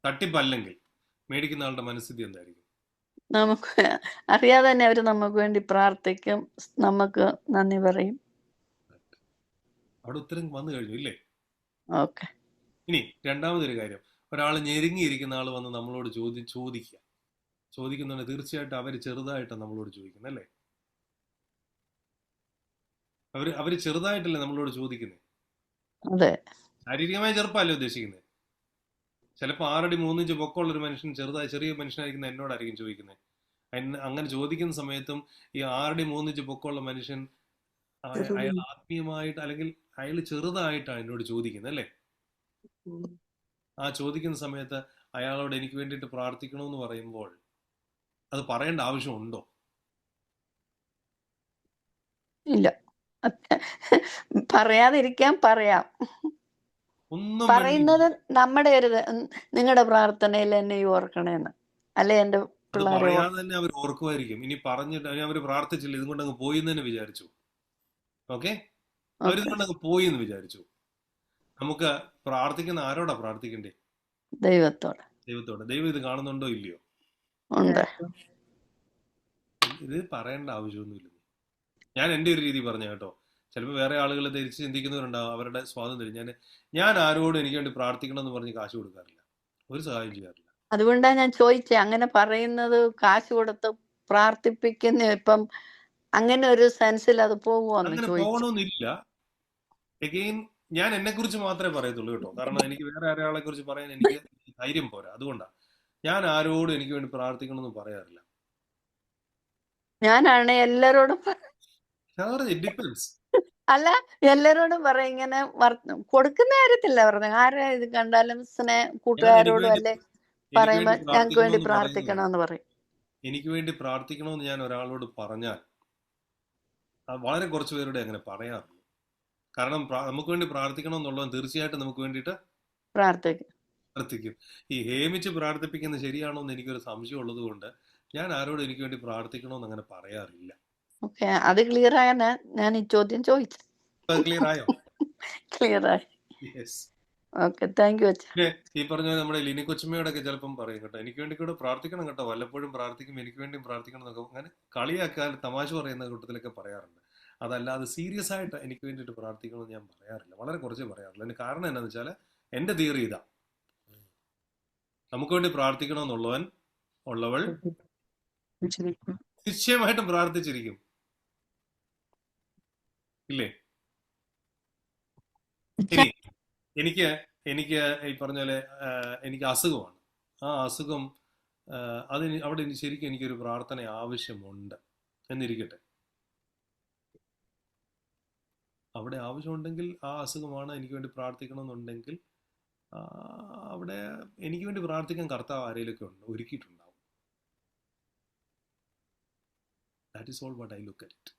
തട്ടിപ്പല്ലെങ്കിൽ മേടിക്കുന്ന ആളുടെ മനസ്ഥിതി എന്തായിരിക്കും? നമുക്ക് അറിയാതെ തന്നെ അവര് നമുക്ക് വേണ്ടി പ്രാർത്ഥിക്കും, നമുക്ക് നന്ദി പറയും. അവിടെ ഉത്തരം വന്നു കഴിഞ്ഞു, ഇല്ലേ? ഓക്കെ. ഇനി രണ്ടാമതൊരു കാര്യം, ഒരാൾ ഞെരുങ്ങിയിരിക്കുന്ന ആൾ വന്ന് നമ്മളോട് ചോദിക്കുന്നുണ്ട്, തീർച്ചയായിട്ടും അവര് ചെറുതായിട്ടാണ് നമ്മളോട് ചോദിക്കുന്നത്, അല്ലേ? അവര് ചെറുതായിട്ടല്ലേ നമ്മളോട് ചോദിക്കുന്നത്? അതെ. ശാരീരികമായ ചെറുപ്പമല്ലേ ഉദ്ദേശിക്കുന്നത്? ചിലപ്പോൾ 6 അടി 3 ഇഞ്ച് പൊക്കമുള്ള ഒരു മനുഷ്യൻ ചെറിയ മനുഷ്യനായിരിക്കുന്ന എന്നോടായിരിക്കും ചോദിക്കുന്നത്. അങ്ങനെ ചോദിക്കുന്ന സമയത്തും ഈ 6 അടി 3 ഇഞ്ച് പൊക്കമുള്ള മനുഷ്യൻ അയാൾ ആത്മീയമായിട്ട് അല്ലെങ്കിൽ അയാൾ ചെറുതായിട്ടാണ് എന്നോട് ചോദിക്കുന്നത്, അല്ലേ? ആ ചോദിക്കുന്ന സമയത്ത് അയാളോട് എനിക്ക് വേണ്ടിയിട്ട് പ്രാർത്ഥിക്കണമെന്ന് പറയുമ്പോൾ അത് പറയേണ്ട ആവശ്യമുണ്ടോ? ഇല്ല. പറയാതിരിക്കാൻ പറയാം. പറയുന്നത് നമ്മുടെ ഒരു നിങ്ങളുടെ പ്രാർത്ഥനയിൽ എന്നെ ഓർക്കണേന്ന്, അല്ലെ എന്റെ പിള്ളേരെ പറയാതെ തന്നെ അവർ ഓർക്കുമായിരിക്കും. ഇനി പറഞ്ഞിട്ട് അവർ പ്രാർത്ഥിച്ചില്ല, ഇതുകൊണ്ട് അങ്ങ് പോയി എന്ന് തന്നെ വിചാരിച്ചു. ഓക്കെ, അവരിതുകൊണ്ട് അങ്ങ് പോയി എന്ന് വിചാരിച്ചു. നമുക്ക് പ്രാർത്ഥിക്കുന്ന ആരോടാ പ്രാർത്ഥിക്കണ്ടേ? ദൈവത്തോട്. ദൈവം ഇത് കാണുന്നുണ്ടോ ഇല്ലയോ? ഉണ്ട്. ഇത് പറയേണ്ട ആവശ്യമൊന്നുമില്ല. ഞാൻ എൻ്റെ ഒരു രീതി പറഞ്ഞ കേട്ടോ. ചിലപ്പോൾ വേറെ ആളുകൾ തിരിച്ച് ചിന്തിക്കുന്നവരുണ്ടാവും, അവരുടെ സ്വാതന്ത്ര്യം. ഞാൻ ആരോടും എനിക്ക് വേണ്ടി പ്രാർത്ഥിക്കണം എന്ന് പറഞ്ഞ് കാശ് കൊടുക്കാറില്ല, ഒരു സഹായം ചെയ്യാറില്ല. അതുകൊണ്ടാണ് ഞാൻ ചോദിച്ചത്, അങ്ങനെ പറയുന്നത് കാശ് കൊടുത്ത് പ്രാർത്ഥിപ്പിക്കുന്ന ഇപ്പം അങ്ങനെ ഒരു സെൻസിൽ അത് പോകുമോന്ന് അങ്ങനെ പോകണമെന്നില്ല. എഗെയിൻ ഞാൻ എന്നെ കുറിച്ച് മാത്രമേ പറയത്തുള്ളൂ കേട്ടോ, കാരണം എനിക്ക് വേറെ ഒരാളെ കുറിച്ച് പറയാൻ എനിക്ക് ധൈര്യം പോരാ. അതുകൊണ്ടാണ് ഞാൻ ആരോടും എനിക്ക് വേണ്ടി പ്രാർത്ഥിക്കണം എന്ന് പറയാറില്ല. ഞാനാണ് എല്ലാരോടും ഇറ്റ് ഡിപ്പെൻസ്. അല്ല, എല്ലാരോടും പറയും ഇങ്ങനെ കൊടുക്കുന്ന കാര്യത്തില്ല പറഞ്ഞത്. ആരെ ഇത് കണ്ടാലും കൂട്ടുകാരോടും അല്ലേ പറയുമ്പോ ഞങ്ങൾക്ക് വേണ്ടി പ്രാർത്ഥിക്കണമെന്ന് പറയും. എനിക്ക് വേണ്ടി പ്രാർത്ഥിക്കണമെന്ന് ഞാൻ ഒരാളോട് പറഞ്ഞാൽ വളരെ കുറച്ച് പേരുടെ അങ്ങനെ പറയാറുള്ളൂ. കാരണം നമുക്ക് വേണ്ടി പ്രാർത്ഥിക്കണം എന്നുള്ളത് തീർച്ചയായിട്ടും നമുക്ക് വേണ്ടിയിട്ട് പ്രാർത്ഥിക്കും. ഈ ഹേമിച്ച് പ്രാർത്ഥിപ്പിക്കുന്നത് ശരിയാണോ എന്ന് എനിക്കൊരു സംശയം ഉള്ളത് കൊണ്ട് ഞാൻ ആരോടും എനിക്ക് വേണ്ടി പ്രാർത്ഥിക്കണമെന്ന് അങ്ങനെ പറയാറില്ല. ഓക്കെ, അത് ക്ലിയർ ആയാ ഞാൻ ഈ ചോദ്യം ചോദിച്ചു. ക്ലിയർ ആയോ? ക്ലിയർ ആയി. യെസ്. ഓക്കെ, താങ്ക് യു അച്ഛാ. ഈ പറഞ്ഞ നമ്മുടെ ലിനി കൊച്ചുമ്മയോടൊക്കെ ചിലപ്പം പറയും കേട്ടോ, എനിക്ക് വേണ്ടി കൂടെ പ്രാർത്ഥിക്കണം കേട്ടോ, വല്ലപ്പോഴും പ്രാർത്ഥിക്കും, എനിക്ക് വേണ്ടിയും പ്രാർത്ഥിക്കണം എന്നൊക്കെ അങ്ങനെ കളിയാക്കാൻ തമാശ പറയുന്ന കൂട്ടത്തിലൊക്കെ പറയാറുണ്ട്. അതല്ലാതെ സീരിയസ് ആയിട്ട് എനിക്ക് വേണ്ടിയിട്ട് പ്രാർത്ഥിക്കണമെന്ന് ഞാൻ പറയാറില്ല, വളരെ കുറച്ചേ പറയാറില്ല. അതിന് കാരണം എന്താണെന്ന് വെച്ചാൽ എൻ്റെ തിയറി ഇതാ: നമുക്ക് വേണ്ടി പ്രാർത്ഥിക്കണമെന്നുള്ളവൻ ഉള്ളവൾ നിശ്ചയമായിട്ടും പ്രാർത്ഥിച്ചിരിക്കും, ഇല്ലേ? ഇനി എനിക്ക് ഈ പറഞ്ഞ പോലെ എനിക്ക് അസുഖമാണ്. ആ അസുഖം അതിന് അവിടെ ശരിക്കും എനിക്കൊരു പ്രാർത്ഥന ആവശ്യമുണ്ട് എന്നിരിക്കട്ടെ. അവിടെ ആവശ്യമുണ്ടെങ്കിൽ ആ അസുഖമാണ് എനിക്ക് വേണ്ടി പ്രാർത്ഥിക്കണമെന്നുണ്ടെങ്കിൽ അവിടെ എനിക്ക് വേണ്ടി പ്രാർത്ഥിക്കാൻ കർത്താവ് ആരെയിലൊക്കെ ഒരുക്കിയിട്ടുണ്ടാവും. That is all what I look at it.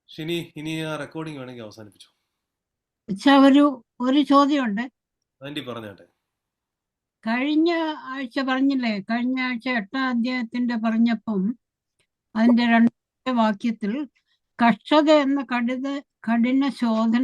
ശനി, ഇനി ആ റെക്കോർഡിംഗ് വേണമെങ്കിൽ അവസാനിപ്പിച്ചു. ഒരു ചോദ്യമുണ്ട്. ആന്റി പറഞ്ഞാട്ടെ. കഴിഞ്ഞ ആഴ്ച പറഞ്ഞില്ലേ, കഴിഞ്ഞ ആഴ്ച 8ാം അധ്യായത്തിന്റെ പറഞ്ഞപ്പം അതിന്റെ 2ാമത്തെ വാക്യത്തിൽ കഷ്ടത എന്ന കഠിന ശോധന